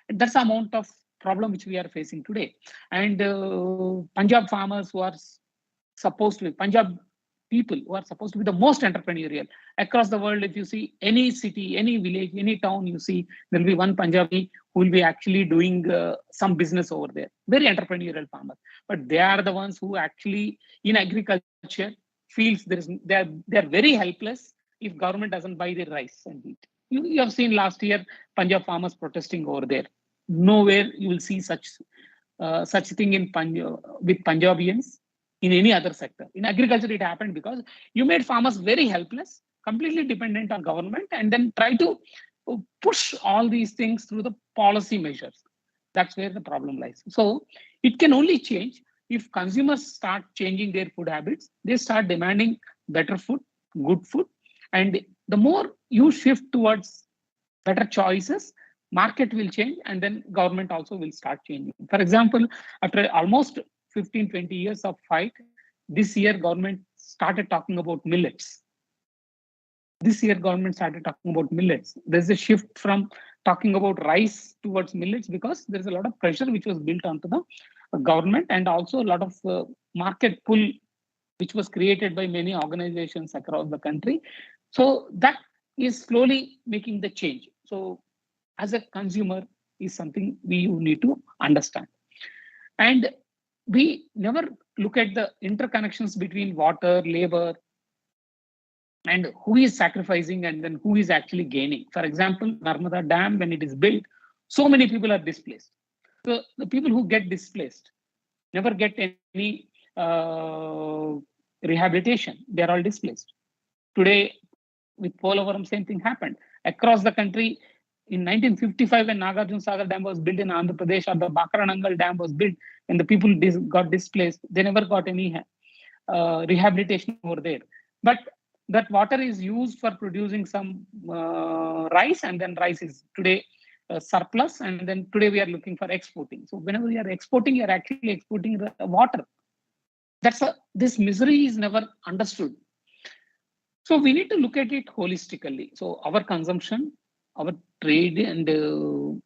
And that's the amount of problem which we are facing today. And Punjab farmers who are supposed to be, Punjab people who are supposed to be the most entrepreneurial across the world. If you see any city, any village, any town, you see there will be one Punjabi who will be actually doing some business over there. Very entrepreneurial farmers, but they are the ones who actually in agriculture feels they're very helpless if government doesn't buy their rice and wheat. You have seen last year Punjab farmers protesting over there. Nowhere you will see such thing in Punjab with Punjabians in any other sector. In agriculture, it happened because you made farmers very helpless, completely dependent on government, and then try to push all these things through the policy measures. That's where the problem lies. So it can only change if consumers start changing their food habits. They start demanding better food, good food, and the more you shift towards better choices, market will change, and then government also will start changing. For example, after almost 15 20 years of fight, this year government started talking about millets. This year government started talking about millets. There's a shift from talking about rice towards millets because there's a lot of pressure which was built onto the government, and also a lot of market pull which was created by many organizations across the country. So that is slowly making the change. So as a consumer is something we need to understand. And we never look at the interconnections between water, labor, and who is sacrificing and then who is actually gaining. For example, Narmada Dam, when it is built, so many people are displaced. So the people who get displaced never get any rehabilitation. They're all displaced. Today, with Polavaram, same thing happened. Across the country, in 1955, when Nagarjuna Sagar Dam was built in Andhra Pradesh, or the Bakaranangal Dam was built, and the people got displaced, they never got any rehabilitation over there. But that water is used for producing some rice, and then rice is today surplus, and then today we are looking for exporting. So whenever you are exporting, you are actually exporting water. This misery is never understood. So we need to look at it holistically. So our consumption, our trade, and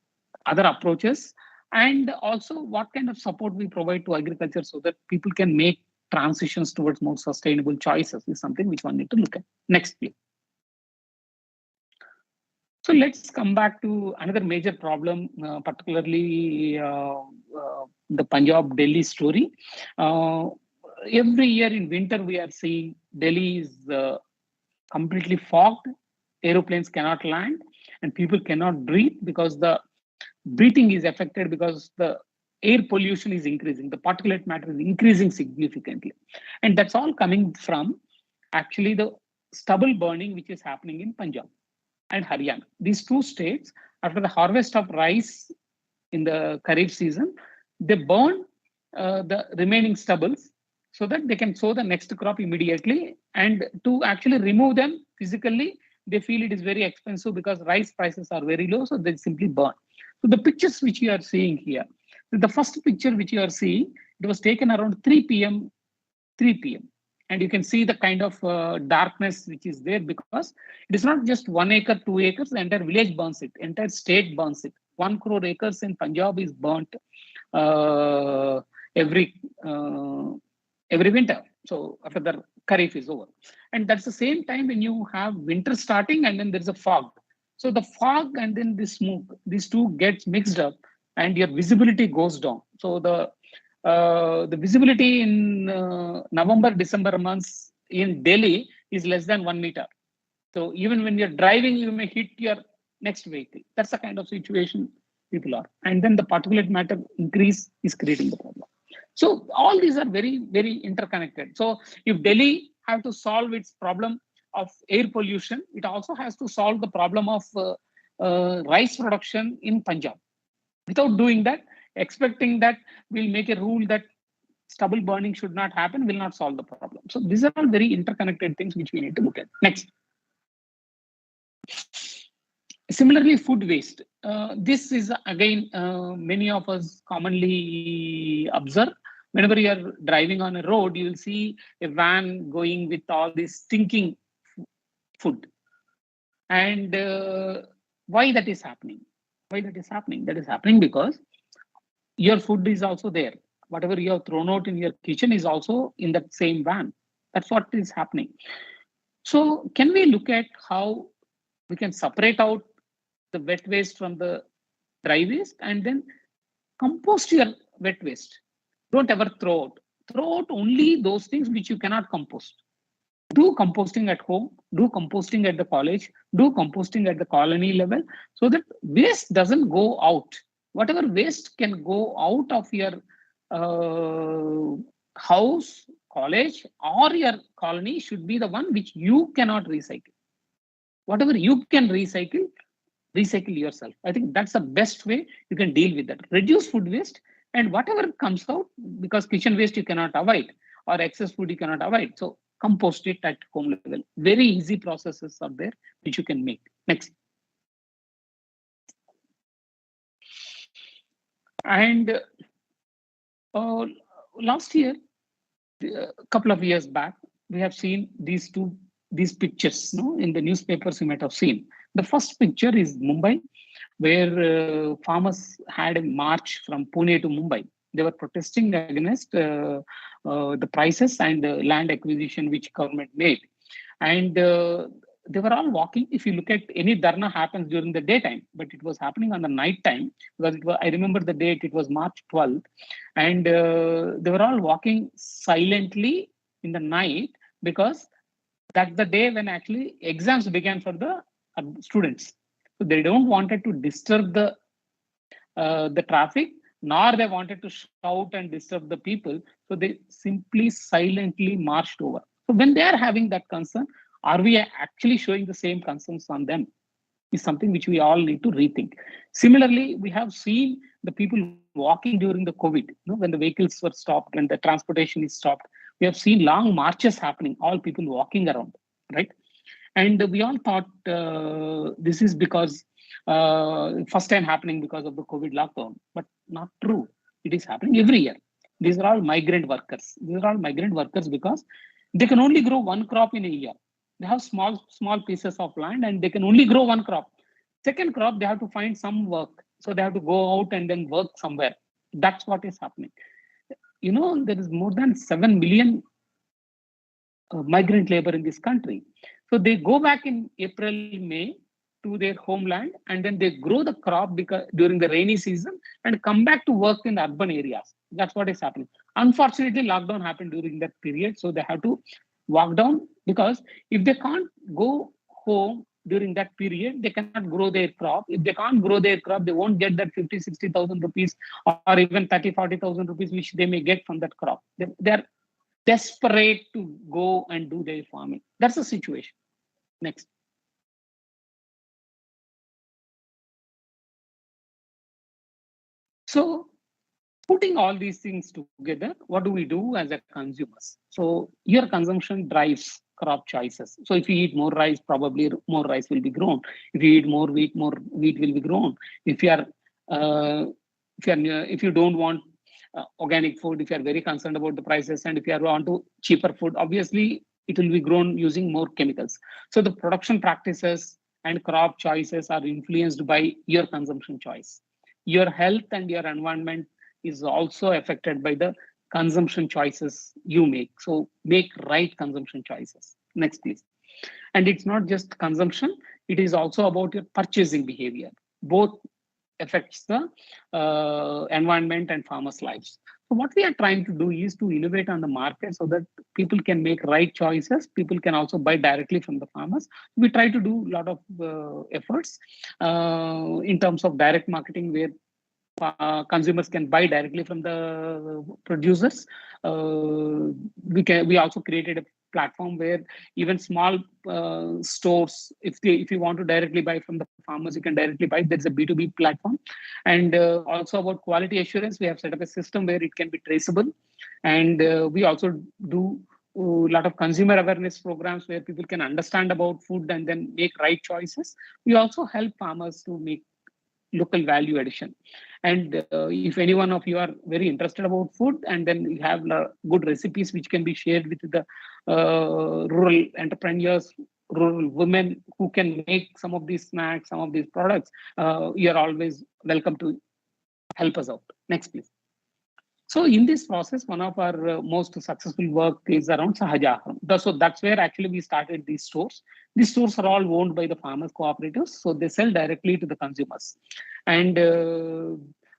other approaches, and also what kind of support we provide to agriculture so that people can make transitions towards more sustainable choices is something which one need to look at. Next, please. So let's come back to another major problem, particularly the Punjab-Delhi story. Every year in winter, we are seeing Delhi is completely fogged. Aeroplanes cannot land, and people cannot breathe because the breathing is affected because the air pollution is increasing. The particulate matter is increasing significantly. And that's all coming from actually the stubble burning, which is happening in Punjab and Haryana. These two states, after the harvest of rice in the Kharif season, they burn the remaining stubbles so that they can sow the next crop immediately. And to actually remove them physically, they feel it is very expensive because rice prices are very low, so they simply burn. So the pictures which you are seeing here, the first picture which you are seeing, it was taken around 3 p.m. And you can see the kind of darkness which is there because it is not just 1 acre, 2 acres, the entire village burns it, entire state burns it. 1 crore acres in Punjab is burnt every winter. So after the Kharif is over. And that's the same time when you have winter starting and then there's a fog. So the fog and then the smoke, these two gets mixed up and your visibility goes down. So the visibility in November, December months in Delhi is less than 1 meter. So even when you're driving, you may hit your next vehicle. That's the kind of situation people are. And then the particulate matter increase is creating the problem. So all these are very, very interconnected. So if Delhi have to solve its problem of air pollution, it also has to solve the problem of rice production in Punjab. Without doing that, expecting that we'll make a rule that stubble burning should not happen will not solve the problem. So these are all very interconnected things which we need to look at. Next. Similarly, food waste. This is again, many of us commonly observe. Whenever you are driving on a road, you will see a van going with all this stinking food. And why that is happening? Why that is happening? That is happening because your food is also there. Whatever you have thrown out in your kitchen is also in that same van. That's what is happening. So can we look at how we can separate out the wet waste from the dry waste and then compost your wet waste? Don't ever throw out. Throw out only those things which you cannot compost. Do composting at home, do composting at the college, do composting at the colony level so that waste doesn't go out. Whatever waste can go out of your house, college, or your colony should be the one which you cannot recycle. Whatever you can recycle yourself. I think that's the best way you can deal with that. Reduce food waste, and whatever comes out, because kitchen waste you cannot avoid, or excess food you cannot avoid. So compost it at home level. Very easy processes are there which you can make. Next. And last year, a couple of years back, we have seen these pictures, in the newspapers you might have seen. The first picture is Mumbai, where farmers had a march from Pune to Mumbai. They were protesting against the prices and the land acquisition which government made. And they were all walking. If you look at any dharna happens during the daytime, but it was happening on the night time because it was, I remember the date, it was March 12th, and they were all walking silently in the night because that's the day when actually exams began for the students. So they don't wanted to disturb the traffic, nor they wanted to shout and disturb the people. So they simply silently marched over. So when they are having that concern, are we actually showing the same concerns on them? Is something which we all need to rethink. Similarly, we have seen the people walking during the COVID, when the vehicles were stopped, when the transportation is stopped. We have seen long marches happening, all people walking around, right? And we all thought this is because first time happening because of the COVID lockdown, but not true. It is happening every year. These are all migrant workers. These are all migrant workers because they can only grow one crop in a year. They have small pieces of land and they can only grow one crop. Second crop, they have to find some work. So they have to go out and then work somewhere. That's what is happening. There is more than 7 million migrant labor in this country. So they go back in April, May to their homeland, and then they grow the crop because during the rainy season and come back to work in urban areas. That's what is happening. Unfortunately, lockdown happened during that period, so they have to walk down because if they can't go home during that period, they cannot grow their crop. If they can't grow their crop, they won't get that 50, 60,000 rupees or even 30, 40,000 rupees, which they may get from that crop. They're desperate to go and do their farming. That's the situation. Next. So putting all these things together, what do we do as a consumers? So your consumption drives crop choices. So if you eat more rice, probably more rice will be grown. If you eat more wheat will be grown. If you are if you don't want organic food, if you are very concerned about the prices, and if you are want to cheaper food, obviously it will be grown using more chemicals. So the production practices and crop choices are influenced by your consumption choice. Your health and your environment is also affected by the consumption choices you make. So make right consumption choices. Next, please. And it's not just consumption, it is also about your purchasing behavior. Both affects the environment and farmers' lives. So what we are trying to do is to innovate on the market so that people can make right choices. People can also buy directly from the farmers. We try to do a lot of efforts in terms of direct marketing where consumers can buy directly from the producers. We also created a platform where even small stores, if you want to directly buy from the farmers, you can directly buy. There's a B2B platform. And also about quality assurance, we have set up a system where it can be traceable. And we also do a lot of consumer awareness programs where people can understand about food and then make right choices. We also help farmers to make local value addition. And if any one of you are very interested about food, and then you have good recipes which can be shared with the rural entrepreneurs, rural women who can make some of these snacks, some of these products, you're always welcome to help us out. Next, please. So in this process, one of our most successful work is around Sahaja Aharam. So that's where actually we started these stores. These stores are all owned by the farmers cooperatives. So they sell directly to the consumers. And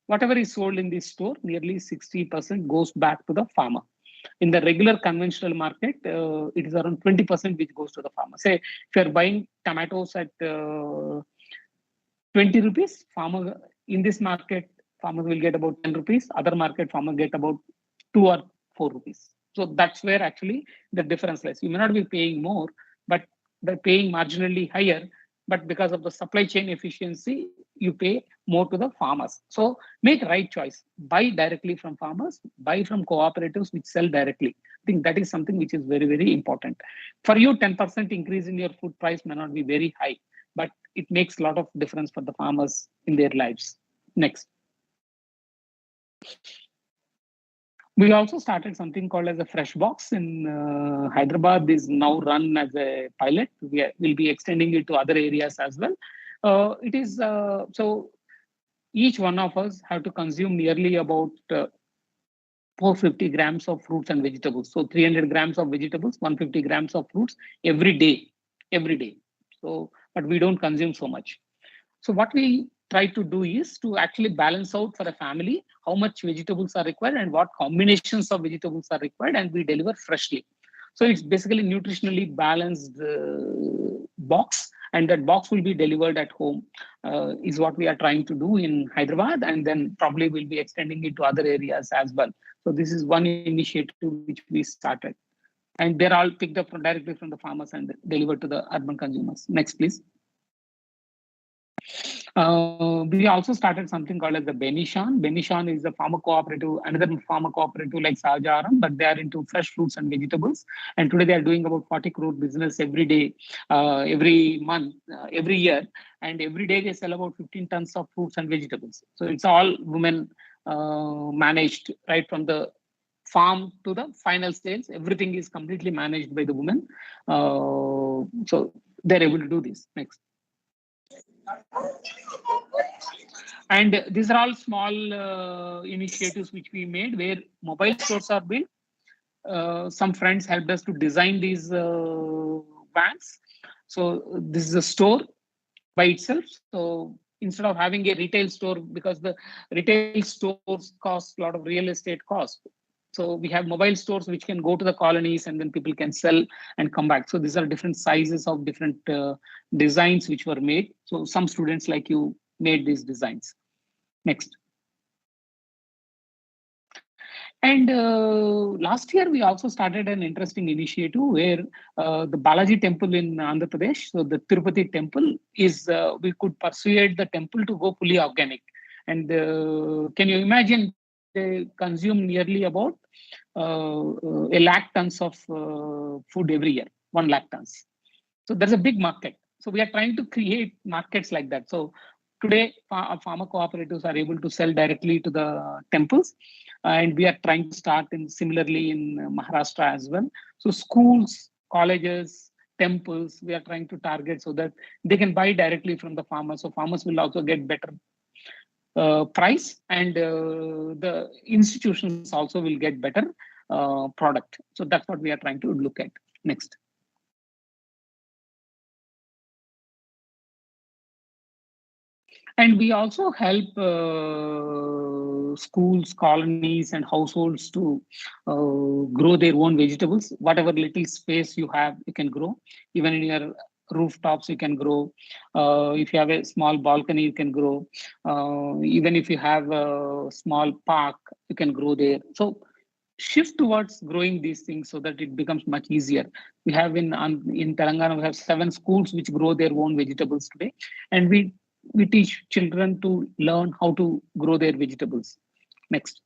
whatever is sold in this store, nearly 60% goes back to the farmer. In the regular conventional market, it is around 20% which goes to the farmer. Say, if you're buying tomatoes at 20 rupees, farmer in this market, farmers will get about 10 rupees. Other market, farmers get about 2 or 4 rupees. So that's where actually the difference lies. You may not be paying more, but they're paying marginally higher. But because of the supply chain efficiency, you pay more to the farmers. So make right choice. Buy directly from farmers, buy from cooperatives which sell directly. I think that is something which is very, very important. For you, 10% increase in your food price may not be very high, but it makes a lot of difference for the farmers in their lives. Next. We also started something called as a fresh box in Hyderabad. This is now run as a pilot. We'll be extending it to other areas as well. It is so each one of us have to consume nearly about 450 grams of fruits and vegetables. So 300 grams of vegetables, 150 grams of fruits every day. Every day. So, but we don't consume so much. So what we try to do is to actually balance out for a family how much vegetables are required and what combinations of vegetables are required, and we deliver freshly. So it's basically nutritionally balanced box, and that box will be delivered at home. Is what we are trying to do in Hyderabad, and then probably we'll be extending it to other areas as well. So this is one initiative which we started, and they're all picked up directly from the farmers and delivered to the urban consumers. Next, please. We also started something called as the Benishan. Benishan is a farmer cooperative, another farmer cooperative like Sahajaram, but they are into fresh fruits and vegetables. And today they are doing about 40 crore business every day, every month, every year. And every day they sell about 15 tons of fruits and vegetables. So it's all women managed, right from the farm to the final sales. Everything is completely managed by the women. So they're able to do this. Next. And these are all small initiatives which we made where mobile stores are built. Some friends helped us to design these vans. So this is a store by itself. So instead of having a retail store, because the retail stores cost a lot of real estate cost. So we have mobile stores which can go to the colonies and then people can sell and come back. So these are different sizes of different designs which were made. So some students like you made these designs. Next. And last year, we also started an interesting initiative where the Balaji temple in Andhra Pradesh, so the Tirupati temple is, we could persuade the temple to go fully organic. And can you imagine they consume nearly about a lakh tons of food every year, 1 lakh tons. So there's a big market. So we are trying to create markets like that. So today, farmer cooperatives are able to sell directly to the temples, and we are trying to start in similarly in Maharashtra as well. So schools, colleges, temples, we are trying to target so that they can buy directly from the farmers. So farmers will also get better price, and the institutions also will get better product. So that's what we are trying to look at. Next. And we also help schools, colonies, and households to grow their own vegetables. Whatever little space you have, you can grow. Even in your rooftops, you can grow. If you have a small balcony, you can grow. Even if you have a small park, you can grow there. So shift towards growing these things so that it becomes much easier. We have in Telangana, we have 7 schools which grow their own vegetables today, and we teach children to learn how to grow their vegetables. Next.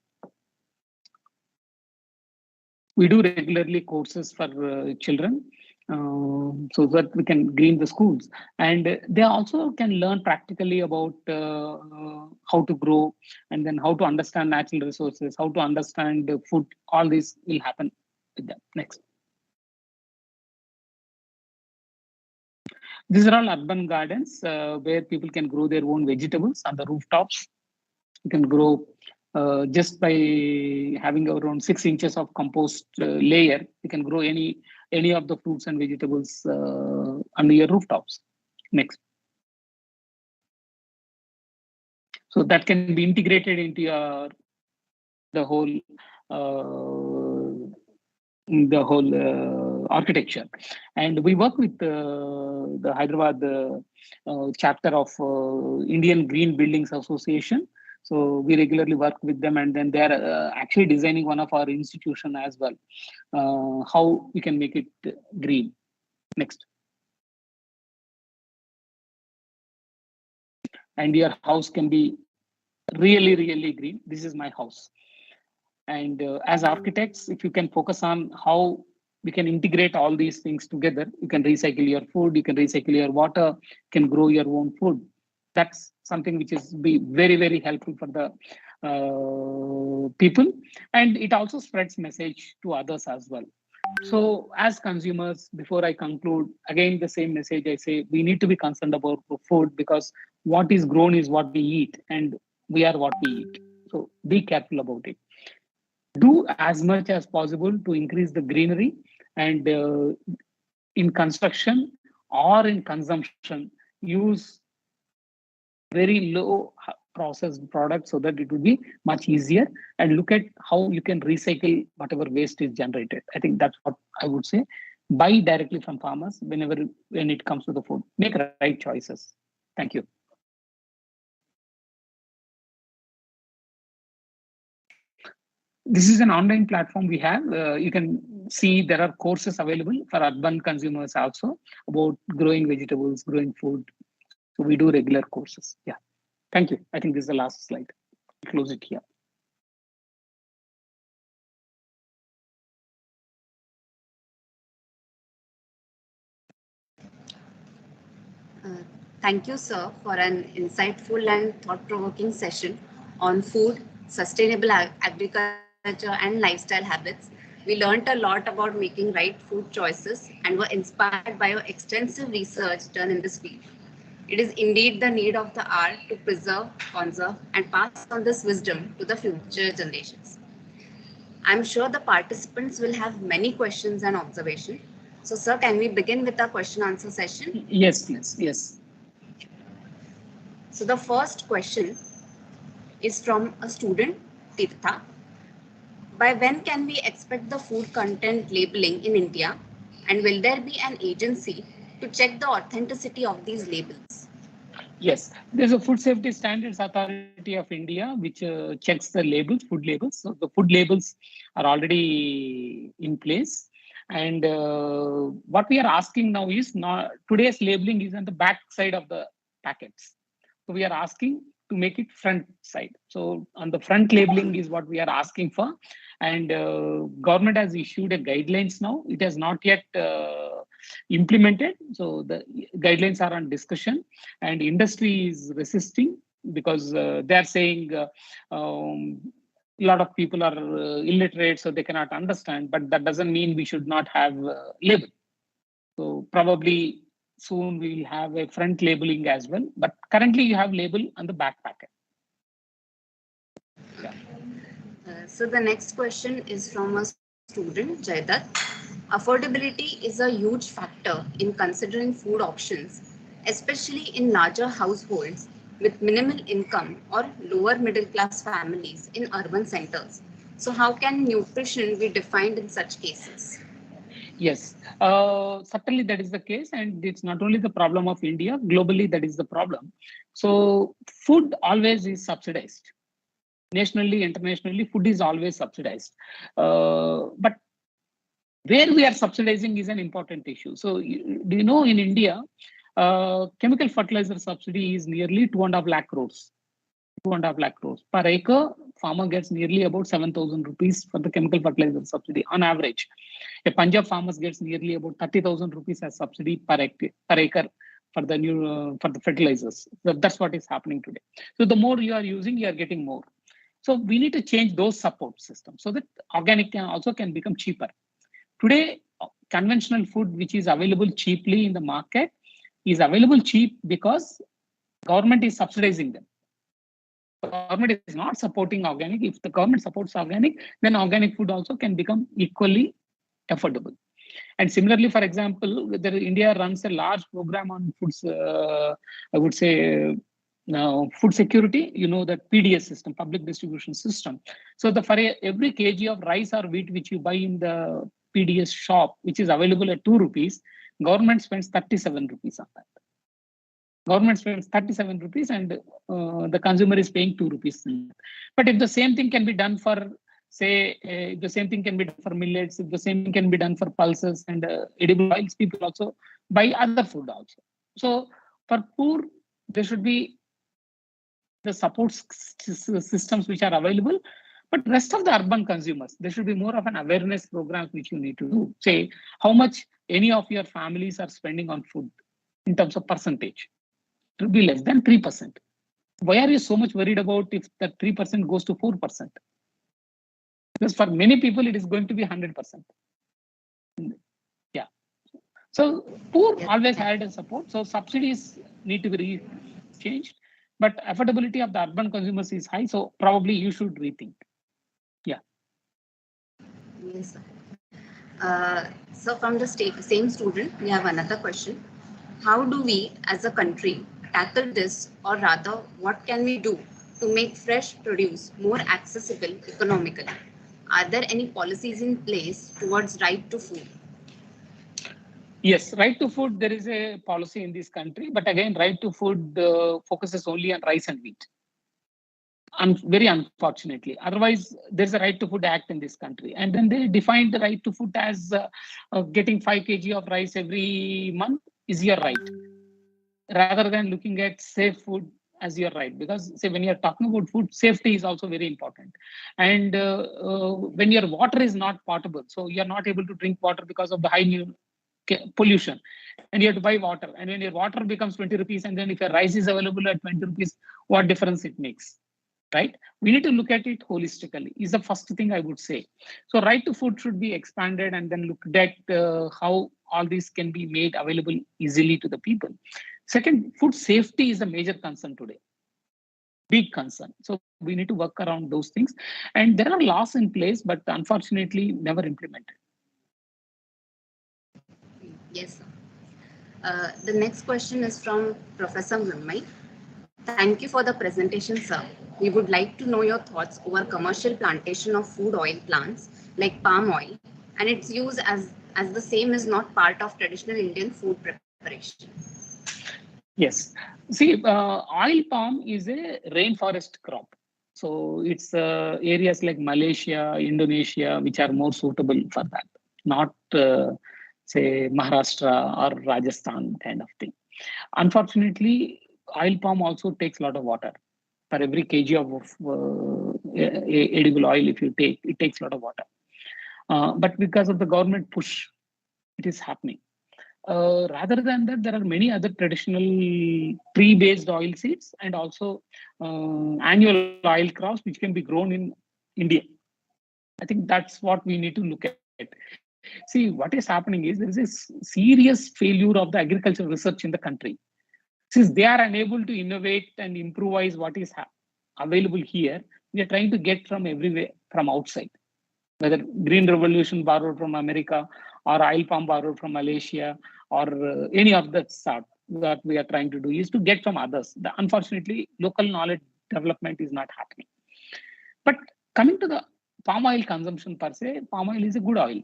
We do regularly courses for children so that we can green the schools. And they also can learn practically about how to grow, and then how to understand natural resources, how to understand the food. All this will happen with them. Next. These are all urban gardens where people can grow their own vegetables on the rooftops. You can grow just by having around 6 inches of compost layer. You can grow any of the fruits and vegetables under your rooftops. Next. So that can be integrated into your the whole architecture. And we work with the Hyderabad chapter of Indian Green Buildings Association. So we regularly work with them, and then they're actually designing one of our institution as well, how we can make it green. Next. And your house can be really, really green. This is my house. And as architects, if you can focus on how we can integrate all these things together, you can recycle your food, you can recycle your water, you can grow your own food. That's something which is be very, very helpful for the people. And it also spreads message to others as well. So as consumers, before I conclude, again, the same message I say, we need to be concerned about food, because what is grown is what we eat, and we are what we eat. So be careful about it. Do as much as possible to increase the greenery, and in construction, or in consumption use very low processed products so that it will be much easier, and look at how you can recycle whatever waste is generated. I think that's what I would say. Buy directly from farmers when it comes to the food. Make right choices. Thank you. This is an online platform we have. You can see there are courses available for urban consumers also about growing vegetables, growing food. So we do regular courses. Yeah. Thank you. I think this is the last slide. Close it here. Thank you, sir, for an insightful and thought-provoking session on food, sustainable agriculture, and lifestyle habits. We learned a lot about making right food choices and were inspired by your extensive research done in this field. It is indeed the need of the hour to preserve, conserve, and pass on this wisdom to the future generations. I'm sure the participants will have many questions and observations. So, sir, can we begin with our question answer session? Yes, please. Yes. So, the first question is from a student, Tirtha. By when can we expect the food content labeling in India? And will there be an agency to check the authenticity of these labels? Yes, there's a Food Safety Standards Authority of India which checks the labels, food labels. So the food labels are already in place. And what we are asking now is not today's labeling is on the back side of the packets. So we are asking to make it front side. So on the front labeling is what we are asking for. And government has issued a guidelines now. It has not yet implemented. So the guidelines are on discussion, and industry is resisting because they are saying a lot of people are illiterate, so they cannot understand. But that doesn't mean we should not have label. So probably soon we will have a front labeling as well. But currently you have label on the back packet. Yeah. So the next question is from a student, Jaydat. Affordability is a huge factor in considering food options, especially in larger households with minimal income or lower middle class families in urban centers. So how can nutrition be defined in such cases? Yes, certainly that is the case, and it's not only the problem of India. Globally, that is the problem. So food always is subsidized. Nationally, internationally, food is always subsidized. But where we are subsidizing is an important issue. So do you know in India, chemical fertilizer subsidy is nearly 2.5 lakh crores. 2.5 lakh crores per acre. Farmer gets nearly about 7,000 rupees for the chemical fertilizer subsidy on average. A Punjab farmers gets nearly about 30,000 rupees as subsidy per acre for the for the fertilizers. So that's what is happening today. So the more you are using, you are getting more. So we need to change those support systems so that organic can become cheaper. Today, conventional food which is available cheaply in the market is available cheap because government is subsidizing them. The government is not supporting organic. If the government supports organic, then organic food also can become equally affordable. And similarly, for example, India runs a large program on foods, I would say, food security, you know, that PDS system, public distribution system. So for every kg of rice or wheat which you buy in the PDS shop, which is available at 2 rupees, government spends 37 rupees on that. Government spends 37 rupees and the consumer is paying 2 rupees. But if the same thing can be done for, say, if the same thing can be done for millets, if the same thing can be done for pulses and edible oils, people also buy other food also. So for poor, there should be the support systems which are available. But rest of the urban consumers, there should be more of an awareness program which you need to do. Say how much any of your families are spending on food in terms of percentage. It will be less than 3%. Why are you so much worried about if that 3% goes to 4%? Because for many people, it is going to be 100%. Yeah. So poor always had a support. So subsidies need to be changed. But affordability of the urban consumers is high. So probably you should rethink. Yeah. Yes, sir. So from the same student, we have another question. How do we as a country tackle this, or rather, what can we do to make fresh produce more accessible economically? Are there any policies in place towards right to food? Yes, right to food, there is a policy in this country, but again, right to food focuses only on rice and wheat. Very unfortunately. Otherwise, there's a right to food act in this country. And then they defined the right to food as getting 5 kg of rice every month is your right, rather than looking at safe food as your right. Because say when you're talking about food, safety is also very important. And when your water is not potable, so you're not able to drink water because of the high pollution, and you have to buy water. And when your water becomes 20 rupees, and then if your rice is available at 20 rupees, what difference it makes? Right? We need to look at it holistically is the first thing I would say. So right to food should be expanded and then looked at how all this can be made available easily to the people. Second, food safety is a major concern today, big concern. So we need to work around those things. And there are laws in place, but unfortunately never implemented. Yes, sir. The next question is from Professor Murmai. Thank you for the presentation, sir. We would like to know your thoughts over commercial plantation of food oil plants like palm oil and its use as the same is not part of traditional Indian food preparation. Yes. See, oil palm is a rainforest crop. So it's areas like Malaysia, Indonesia, which are more suitable for that, not say Maharashtra or Rajasthan kind of thing. Unfortunately, oil palm also takes a lot of water. For every kg of edible oil, if you take, it takes a lot of water. But because of the government push, it is happening. Rather than that, there are many other traditional tree-based oil seeds and also annual oil crops which can be grown in India. I think that's what we need to look at. See, what is happening is there is a serious failure of the agricultural research in the country. Since they are unable to innovate and improvise what is available here, we are trying to get from everywhere from outside. Whether green revolution borrowed from America or oil palm borrowed from Malaysia or any of that sort, that we are trying to do is to get from others. Unfortunately, local knowledge development is not happening. But coming to the palm oil consumption per se, palm oil is a good oil.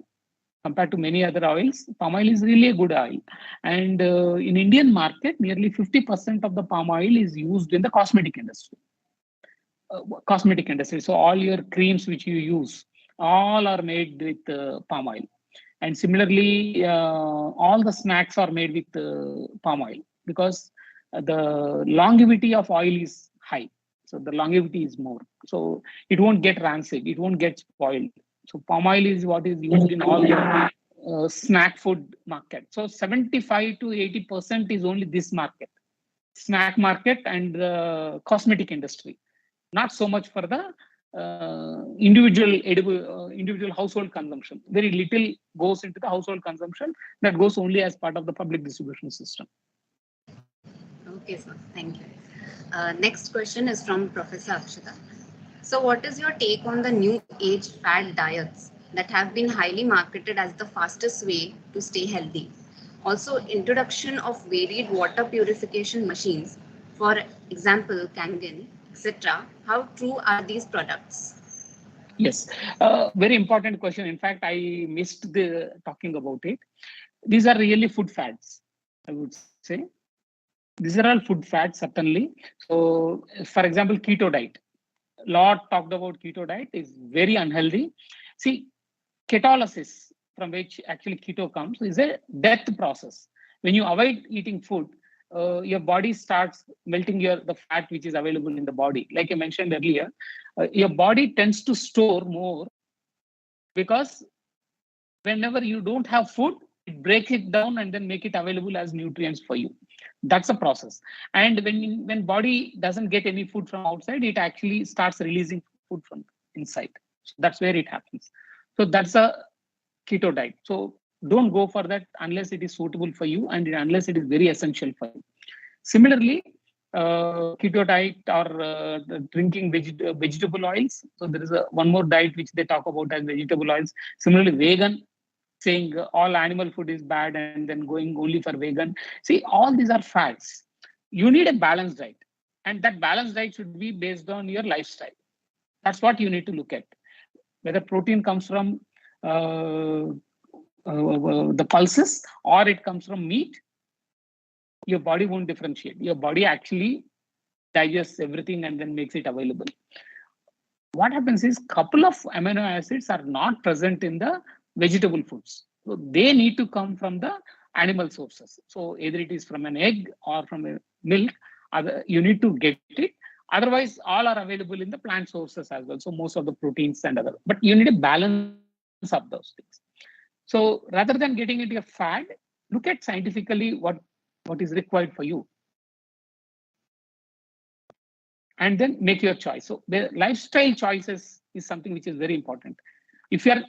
Compared to many other oils, palm oil is really a good oil. And in Indian market, nearly 50% of the palm oil is used in the cosmetic industry. So all your creams which you use, all are made with palm oil. And similarly, all the snacks are made with palm oil because the longevity of oil is high. So the longevity is more. So it won't get rancid, it won't get spoiled. So palm oil is what is used in all the snack food market. So 75 to 80% is only this market, snack market and the cosmetic industry. Not so much for the individual household consumption. Very little goes into the household consumption. That goes only as part of the public distribution system. Okay, sir. Thank you. Next question is from Professor Akshita. So what is your take on the new age fad diets that have been highly marketed as the fastest way to stay healthy? Also, introduction of varied water purification machines, for example, Kangen, etc. How true are these products? Yes, very important question. In fact, I missed the talking about it. These are really food fads, I would say. These are all food fads, certainly. So, for example, keto diet. Lot talked about keto diet is very unhealthy. See, ketolysis, from which actually keto comes, is a death process. When you avoid eating food, your body starts melting the fat which is available in the body. Like I mentioned earlier, your body tends to store more because whenever you don't have food, it breaks it down and then make it available as nutrients for you. That's a process. And when body doesn't get any food from outside, it actually starts releasing food from inside. So that's where it happens. So that's a keto diet. So don't go for that unless it is suitable for you and unless it is very essential for you. Similarly, keto diet or drinking vegetable oils. So there is one more diet which they talk about as vegetable oils. Similarly, vegan saying all animal food is bad and then going only for vegan. See, all these are fads. You need a balanced diet, and that balanced diet should be based on your lifestyle. That's what you need to look at. Whether protein comes from the pulses or it comes from meat, your body won't differentiate. Your body actually digests everything and then makes it available. What happens is couple of amino acids are not present in the vegetable foods. So they need to come from the animal sources. So either it is from an egg or from a milk, you need to get it. Otherwise, all are available in the plant sources as well. So most of the proteins and other, but you need a balance of those things. So rather than getting into a fad, look at scientifically what is required for you, and then make your choice. So the lifestyle choices is something which is very important. If you are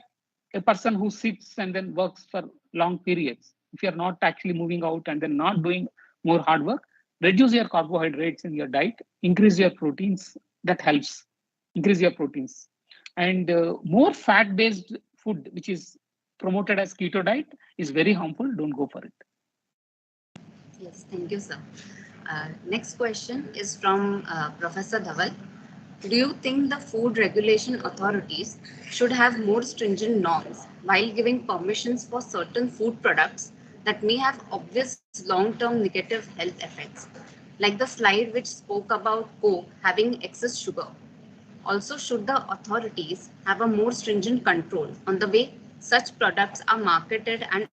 a person who sits and then works for long periods, if you are not actually moving out and then not doing more hard work, reduce your carbohydrates in your diet, increase your proteins. That helps. Increase your proteins. And more fat-based food, which is promoted as keto diet, is very harmful. Don't go for it. Yes, thank you, sir. Next question is from Professor Dhaval. Do you think the food regulation authorities should have more stringent norms while giving permissions for certain food products that may have obvious long-term negative health effects? Like the slide which spoke about Coke having excess sugar. Also, should the authorities have a more stringent control on the way such products are marketed and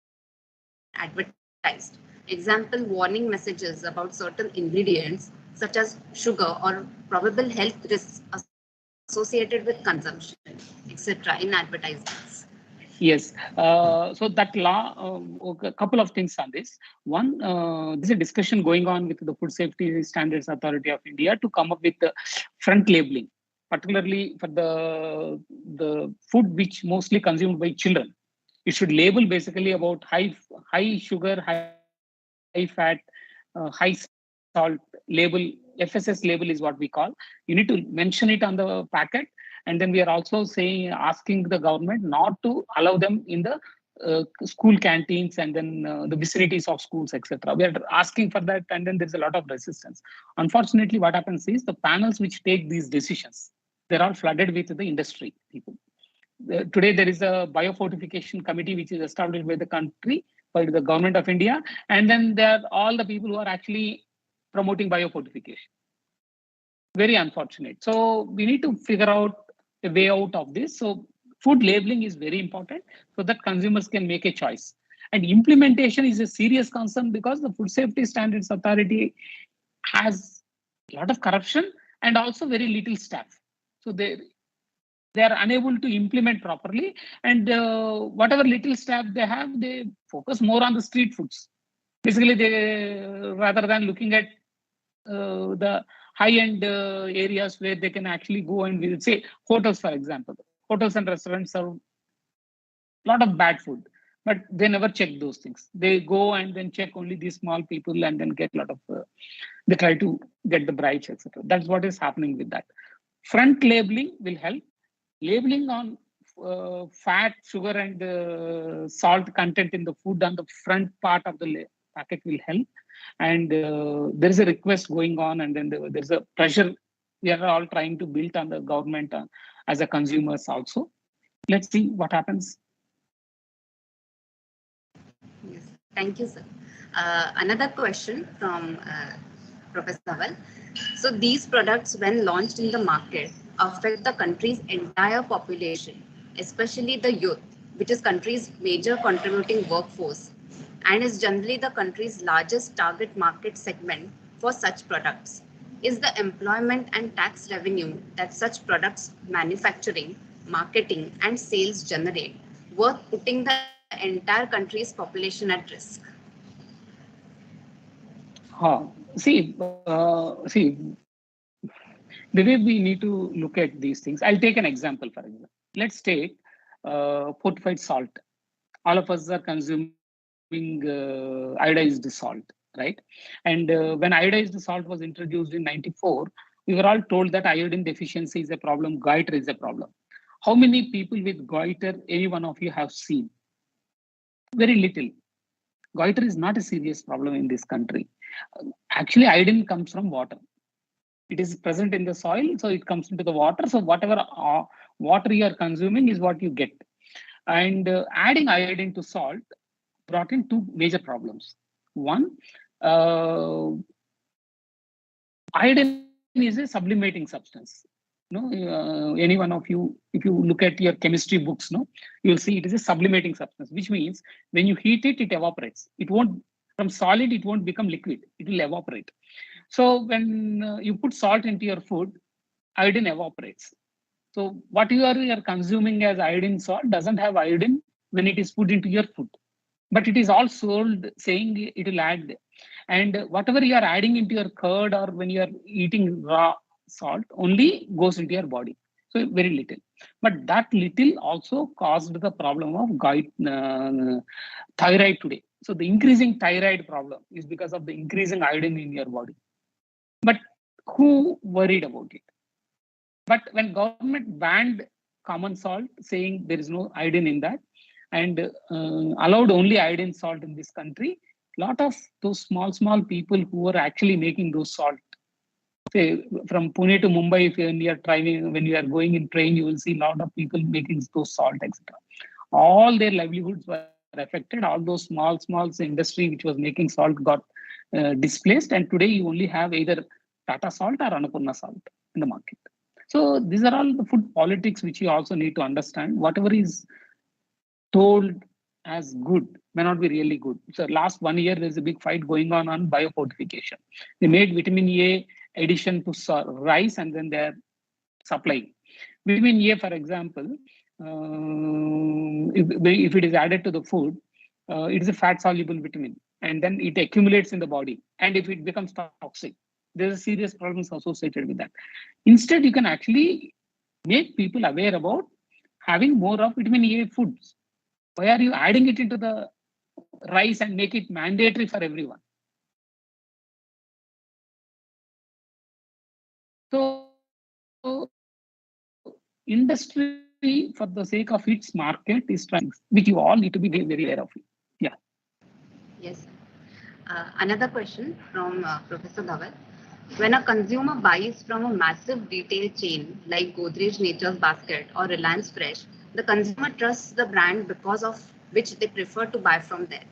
advertised? Example, warning messages about certain ingredients such as sugar or probable health risks associated with consumption, etc. in advertisements. Yes. So that law, a couple of things on this. One, there's a discussion going on with the Food Safety Standards Authority of India to come up with the front labeling, particularly for the food which mostly consumed by children. It should label basically about high sugar, high fat, high salt label. FSS label is what we call. You need to mention it on the packet. And then we are also asking the government not to allow them in the school canteens and then the vicinities of schools, etc. We are asking for that, and then there's a lot of resistance. Unfortunately, what happens is the panels which take these decisions, they're all flooded with the industry people. Today, there is a biofortification committee which is established by the government of India, and then there are all the people who are actually promoting biofortification. Very unfortunate. So we need to figure out a way out of this. So food labeling is very important so that consumers can make a choice. And implementation is a serious concern because the Food Safety Standards Authority has a lot of corruption and also very little staff. So they are unable to implement properly, and whatever little staff they have, they focus more on the street foods. Basically, they rather than looking at the high-end areas where they can actually go and visit, say hotels, for example. Hotels and restaurants serve a lot of bad food, but they never check those things. They go and then check only these small people and then get a lot of, they try to get the bribes, etc. That's what is happening with that. Front labeling will help. Labeling on fat, sugar, and salt content in the food on the front part of the packet will help. And there is a request going on, and then there's a pressure we are all trying to build on the government as a consumers also. Let's see what happens. Yes, thank you, sir. Another question from Professor Dhaval. So these products, when launched in the market, affect the country's entire population, especially the youth, which is country's major contributing workforce, and is generally the country's largest target market segment for such products. Is the employment and tax revenue that such products manufacturing, marketing, and sales generate worth putting the entire country's population at risk? See, the way we need to look at these things. I'll take an example, for example. Let's take fortified salt. All of us are consuming iodized salt, right? And when iodized salt was introduced in 94, we were all told that iodine deficiency is a problem, goiter is a problem. How many people with goiter any one of you have seen? Very little. Goiter is not a serious problem in this country. Actually, iodine comes from water. It is present in the soil, so it comes into the water. So whatever water you are consuming is what you get. And adding iodine to salt brought in two major problems. One, uh, iodine is a sublimating substance. Any one of you, if you look at your chemistry books, you will see it is a sublimating substance, which means when you heat it, it evaporates. It won't, from solid, it won't become liquid. It will evaporate. So when you put salt into your food, iodine evaporates. So what you are consuming as iodine salt doesn't have iodine when it is put into your food. But it is all sold saying it will add. And whatever you are adding into your curd or when you are eating raw salt only goes into your body. So very little. But that little also caused the problem of thyroid today. So the increasing thyroid problem is because of the increasing iodine in your body. But who worried about it? But when government banned common salt, saying there is no iodine in that, and allowed only iodine salt in this country, a lot of those small people who were actually making those salt, say from Pune to Mumbai, if when you are driving, when you are going in train, you will see a lot of people making those salt, etc. All their livelihoods were affected. All those small industry which was making salt got displaced, and today you only have either Tata salt or Annapurna salt in the market. So these are all the food politics which you also need to understand. Whatever is told as good may not be really good. So last 1 year, there's a big fight going on biofortification. They made vitamin A addition to rice and then they're supplying. Vitamin A, for example, if it is added to the food, it is a fat soluble vitamin and then it accumulates in the body. And if it becomes toxic, there's a serious problems associated with that. Instead, you can actually make people aware about having more of vitamin A foods. Why are you adding it into the rice and make it mandatory for everyone? So industry, for the sake of its market, is trying, which you all need to be very aware of. Yeah. Yes. Another question from Professor Dhaval. When a consumer buys from a massive retail chain like Godrej Nature's Basket or Reliance Fresh, the consumer trusts the brand because of which they prefer to buy from there.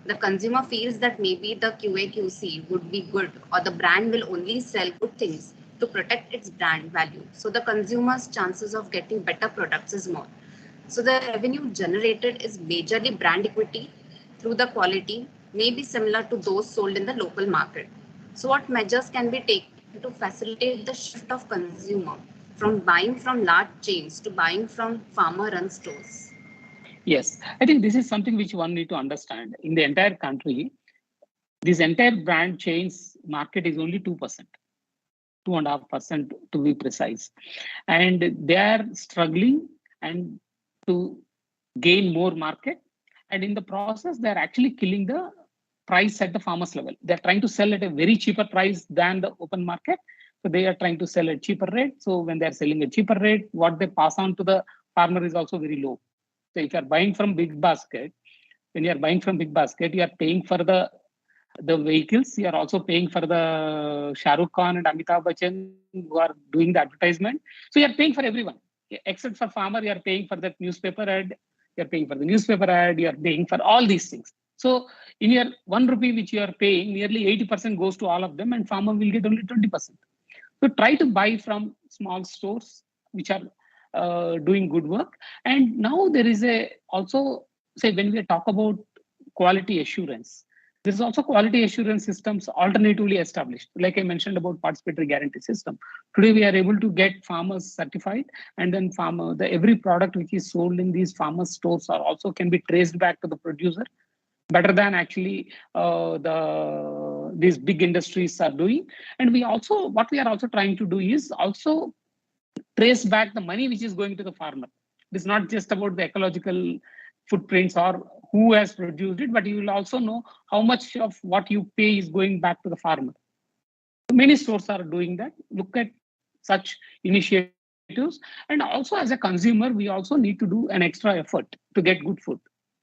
The consumer feels that maybe the QA/QC would be good or the brand will only sell good things to protect its brand value. So the consumer's chances of getting better products is more. So the revenue generated is majorly brand equity through the quality may be similar to those sold in the local market. So what measures can be taken to facilitate the shift of consumer from buying from large chains to buying from farmer-run stores? Yes, I think this is something which one need to understand. In the entire country, this entire brand chains market is only 2%, 2.5% to be precise. And they are struggling and to gain more market. And in the process, they're actually killing the price at the farmer's level. They're trying to sell at a very cheaper price than the open market. So they are trying to sell at cheaper rate. So when they're selling at cheaper rate, what they pass on to the farmer is also very low. So if you're buying from big basket, when you're buying from big basket, you are paying for the vehicles. You are also paying for the Shah Rukh Khan and Amitabh Bachchan who are doing the advertisement. So you are paying for everyone, except for farmer. You are paying for that newspaper ad. You are paying for the newspaper ad. You are paying for all these things. So in your 1 rupee which you are paying, nearly 80% goes to all of them, and farmer will get only 20%. So try to buy from small stores which are doing good work. And now there is a also, say when we talk about quality assurance, there is also quality assurance systems alternatively established. Like I mentioned about participatory guarantee system. Today we are able to get farmers certified, and then every product which is sold in these farmer stores are also can be traced back to the producer better than actually these big industries are doing. And what we are also trying to do is also trace back the money which is going to the farmer. It's not just about the ecological footprints or who has produced it, but you will also know how much of what you pay is going back to the farmer. Many stores are doing that. Look at such initiatives. And also as a consumer, we also need to do an extra effort to get good food.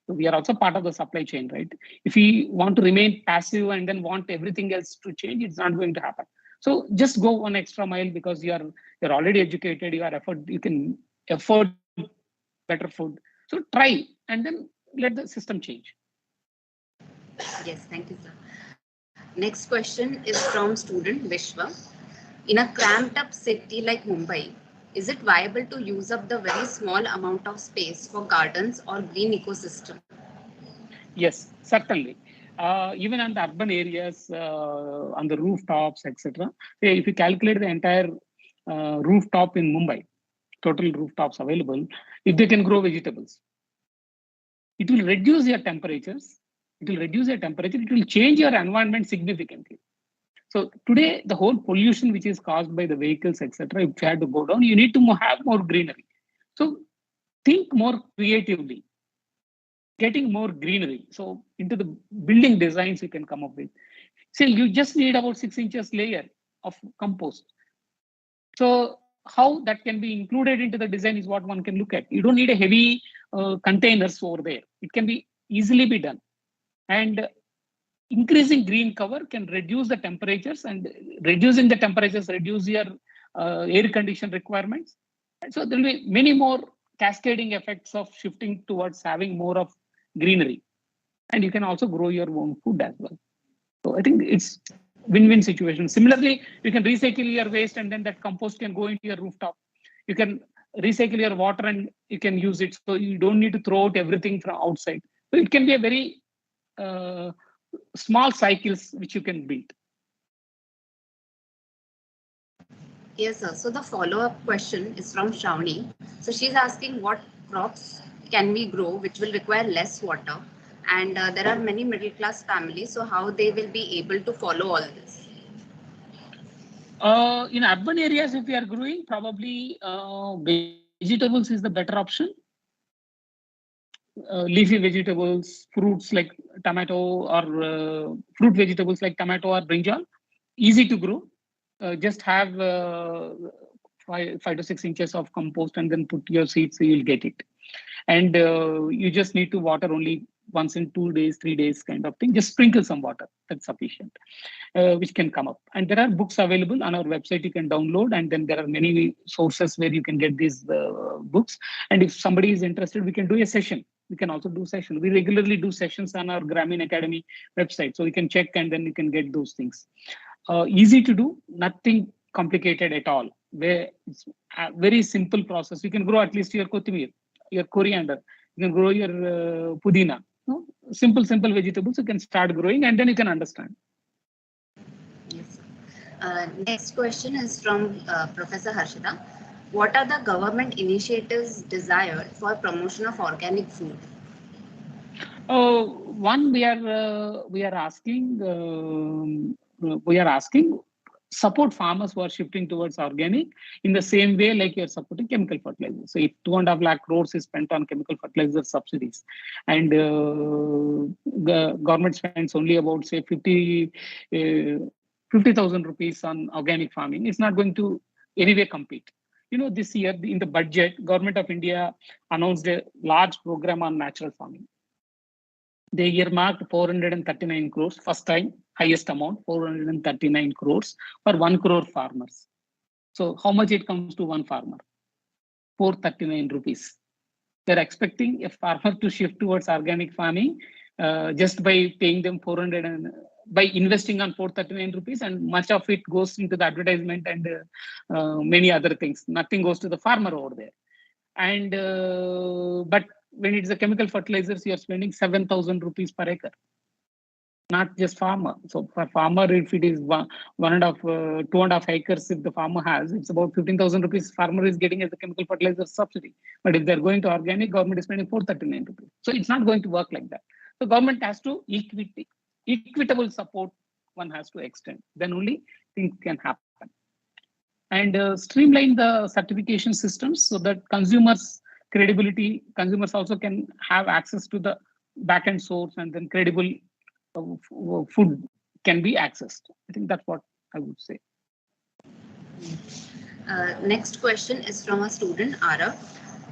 So we are also part of the supply chain, right? If we want to remain passive and then want everything else to change, it's not going to happen. So just go one extra mile because you're already educated, you can afford better food. So try and then let the system change. Yes, thank you, sir. Next question is from student Vishwa. In a cramped up city like Mumbai, is it viable to use up the very small amount of space for gardens or green ecosystem? Yes, certainly. Even on the urban areas, on the rooftops, etc. If you calculate the entire rooftop in Mumbai, total rooftops available, if they can grow vegetables, it will reduce your temperatures. It will reduce your temperature. It will change your environment significantly. So today, the whole pollution which is caused by the vehicles, etc., if you have to go down, you need to have more greenery. So think more creatively, getting more greenery. So into the building designs you can come up with. So you just need about 6 inches layer of compost. So how that can be included into the design is what one can look at. You don't need a heavy containers over there. It can be easily be done. And increasing green cover can reduce the temperatures, and reducing the temperatures reduce your air condition requirements. And so there will be many more cascading effects of shifting towards having more of greenery. And you can also grow your own food as well. So I think it's win-win situation. Similarly, you can recycle your waste and then that compost can go into your rooftop. You can recycle your water and you can use it. So you don't need to throw out everything from outside. So it can be a very small cycles which you can build. Yes, sir. So the follow-up question is from Shravani. So she's asking what crops can we grow which will require less water, and there are many middle-class families. So how they will be able to follow all this? In urban areas, if we are growing, probably vegetables is the better option. Leafy vegetables, fruits like tomato, or fruit vegetables like tomato or brinjal, easy to grow. Just have 5 to 6 inches of compost and then put your seeds, so you'll get it. And you just need to water only once in 2 days, 3 days kind of thing. Just sprinkle some water, that's sufficient. Which can come up. And there are books available on our website you can download, and then there are many sources where you can get these books. And if somebody is interested, we can do a session. We can also do session. We regularly do sessions on our Grameen Academy website, so you can check and then you can get those things. Easy to do, nothing complicated at all. Where it's a very simple process. You can grow at least your kotimir, your coriander. You can grow your pudina. No? Simple vegetables you can start growing, and then you can understand. Yes. Next question is from Professor Harshita. What are the government initiatives desired for promotion of organic food? One, we are asking support farmers who are shifting towards organic in the same way like you're supporting chemical fertilizers. So if 2.5 lakh crores is spent on chemical fertilizer subsidies, and the government spends only about say 50,000 rupees on organic farming, it's not going to anyway compete. This year in the budget, Government of India announced a large program on natural farming. They earmarked 439 crores, first time, highest amount, 439 crores for 1 crore farmers. So how much it comes to one farmer? 439 rupees. They're expecting a farmer to shift towards organic farming just by paying them 400 and by investing on 439 rupees, and much of it goes into the advertisement and many other things. Nothing goes to the farmer over there. And but when it's a chemical fertilizers, you're spending 7,000 rupees per acre, not just farmer. So for farmer, if it is 2.5 acres, if the farmer has, it's about 15,000 rupees farmer is getting as a chemical fertilizer subsidy. But if they're going to organic, government is spending 439 rupees. So it's not going to work like that. So government has to equitable support one has to extend. Then only things can happen. And streamline the certification systems so that consumers also can have access to the backend source, and then credible food can be accessed. I think that's what I would say. Next question is from a student, Ara.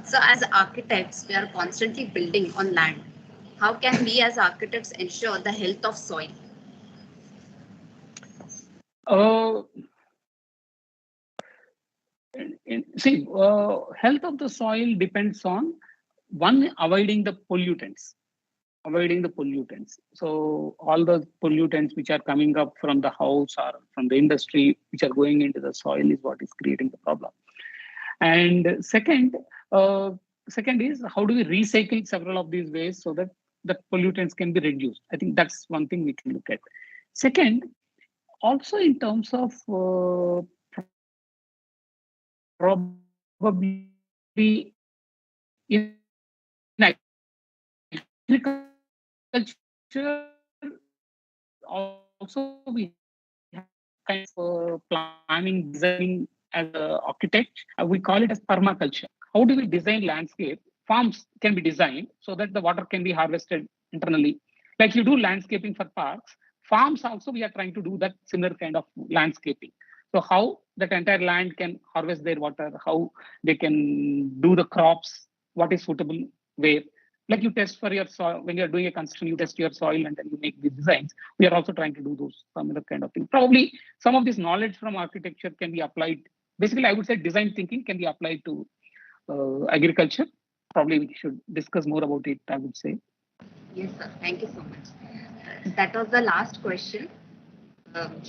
So as architects, we are constantly building on land. How can we as architects ensure the health of soil? Uh, See, health of the soil depends on one, avoiding the pollutants. So all the pollutants which are coming up from the house or from the industry, which are going into the soil, is what is creating the problem. And uh, second is how do we recycle several of these ways so that the pollutants can be reduced. I think that's one thing we can look at. Second, also in terms of probably in agriculture also we have kind of planning designing as an architect. We call it as permaculture. How do we design landscape? Farms can be designed so that the water can be harvested internally. Like you do landscaping for parks, farms also we are trying to do that similar kind of landscaping. So how that entire land can harvest their water, how they can do the crops, what is suitable where. Like you test for your soil when you're doing a construction, you test your soil and then you make these designs. We are also trying to do those similar kind of thing. Probably some of this knowledge from architecture can be applied. Basically, I would say design thinking can be applied to agriculture. Probably we should discuss more about it, I would say. Yes, sir. Thank you so much. That was the last question. Um,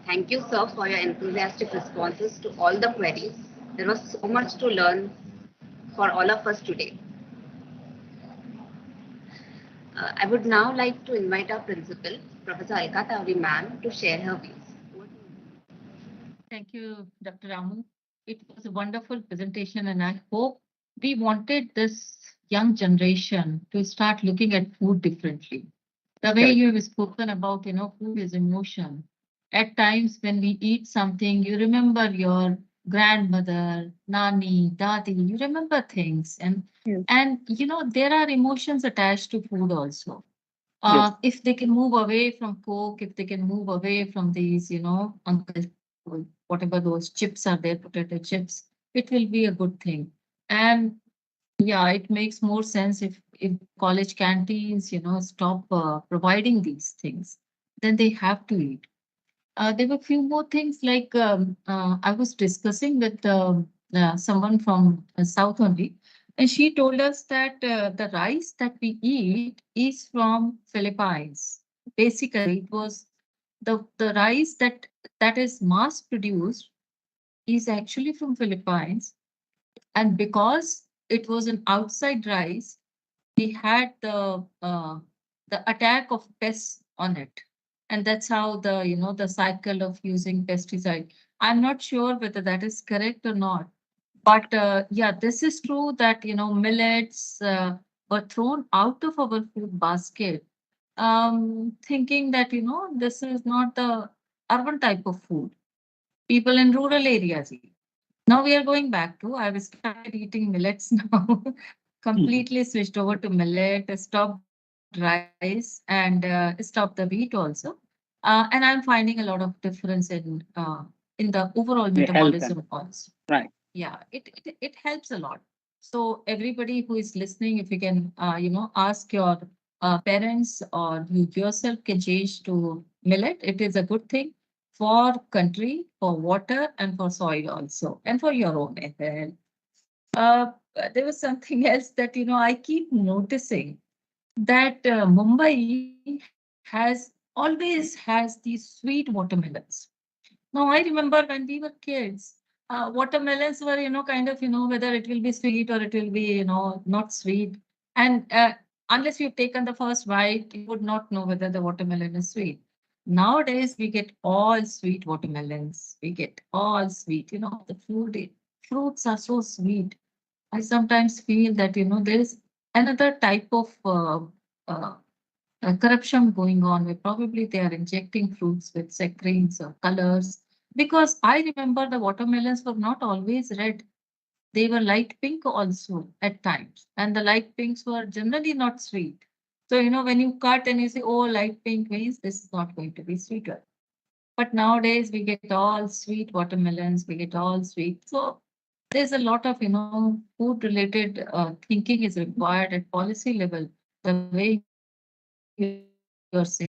Thank you, sir, for your enthusiastic responses to all the queries. There was so much to learn for all of us today. I would now like to invite our principal, Professor Alka Tawri ma'am, to share her views. Thank you, Dr. Ramu. It was a wonderful presentation, and I hope we wanted this young generation to start looking at food differently. The way Correct. you have spoken about, food is emotion. At times when we eat something, you remember your grandmother, nani, dadi, you remember things. Yes. And there are emotions attached to food also. Yes. If they can move away from Coke, if they can move away from these, Uncle, whatever those chips are there, potato chips, it will be a good thing. And yeah, it makes more sense if college canteens, stop providing these things, then they have to eat. There were a few more things like I was discussing with someone from South only, and she told us that the rice that we eat is from Philippines. Basically, it was the rice that is mass produced is actually from Philippines, and because it was an outside rice, we had the attack of pests on it, and that's how the cycle of using pesticide. I'm not sure whether that is correct or not, but yeah, this is true that millets were thrown out of our food basket, thinking that this is not the urban type of food people in rural areas eat. Now we are going back to, I've started eating millets now, Mhm. completely switched over to millet, stopped rice, and stopped the wheat also. And I'm finding a lot of difference in the overall The health and metabolism also. right. Yeah, it helps a lot. So everybody who is listening, if you can, ask your parents or you yourself can change to millet. It is a good thing for country, for water, and for soil also, and for your own health. There was something else that I keep noticing that Mumbai always has these sweet watermelons. Now, I remember when we were kids, watermelons were, kind of, whether it will be sweet or it will be, not sweet. And unless you've taken the first bite, you would not know whether the watermelon is sweet. Nowadays, we get all sweet watermelons. We get all sweet. The fruits are so sweet. I sometimes feel that, there is another type of uh, corruption going on where probably they are injecting fruits with saccharines or colors. Because I remember the watermelons were not always red. They were light pink also at times. And the light pinks were generally not sweet. So, when you cut and you say, oh, light pink means this is not going to be sweeter. But nowadays we get all sweet watermelons, we get all sweet. So there's a lot of, food related thinking is required at policy level, the way you you're saying.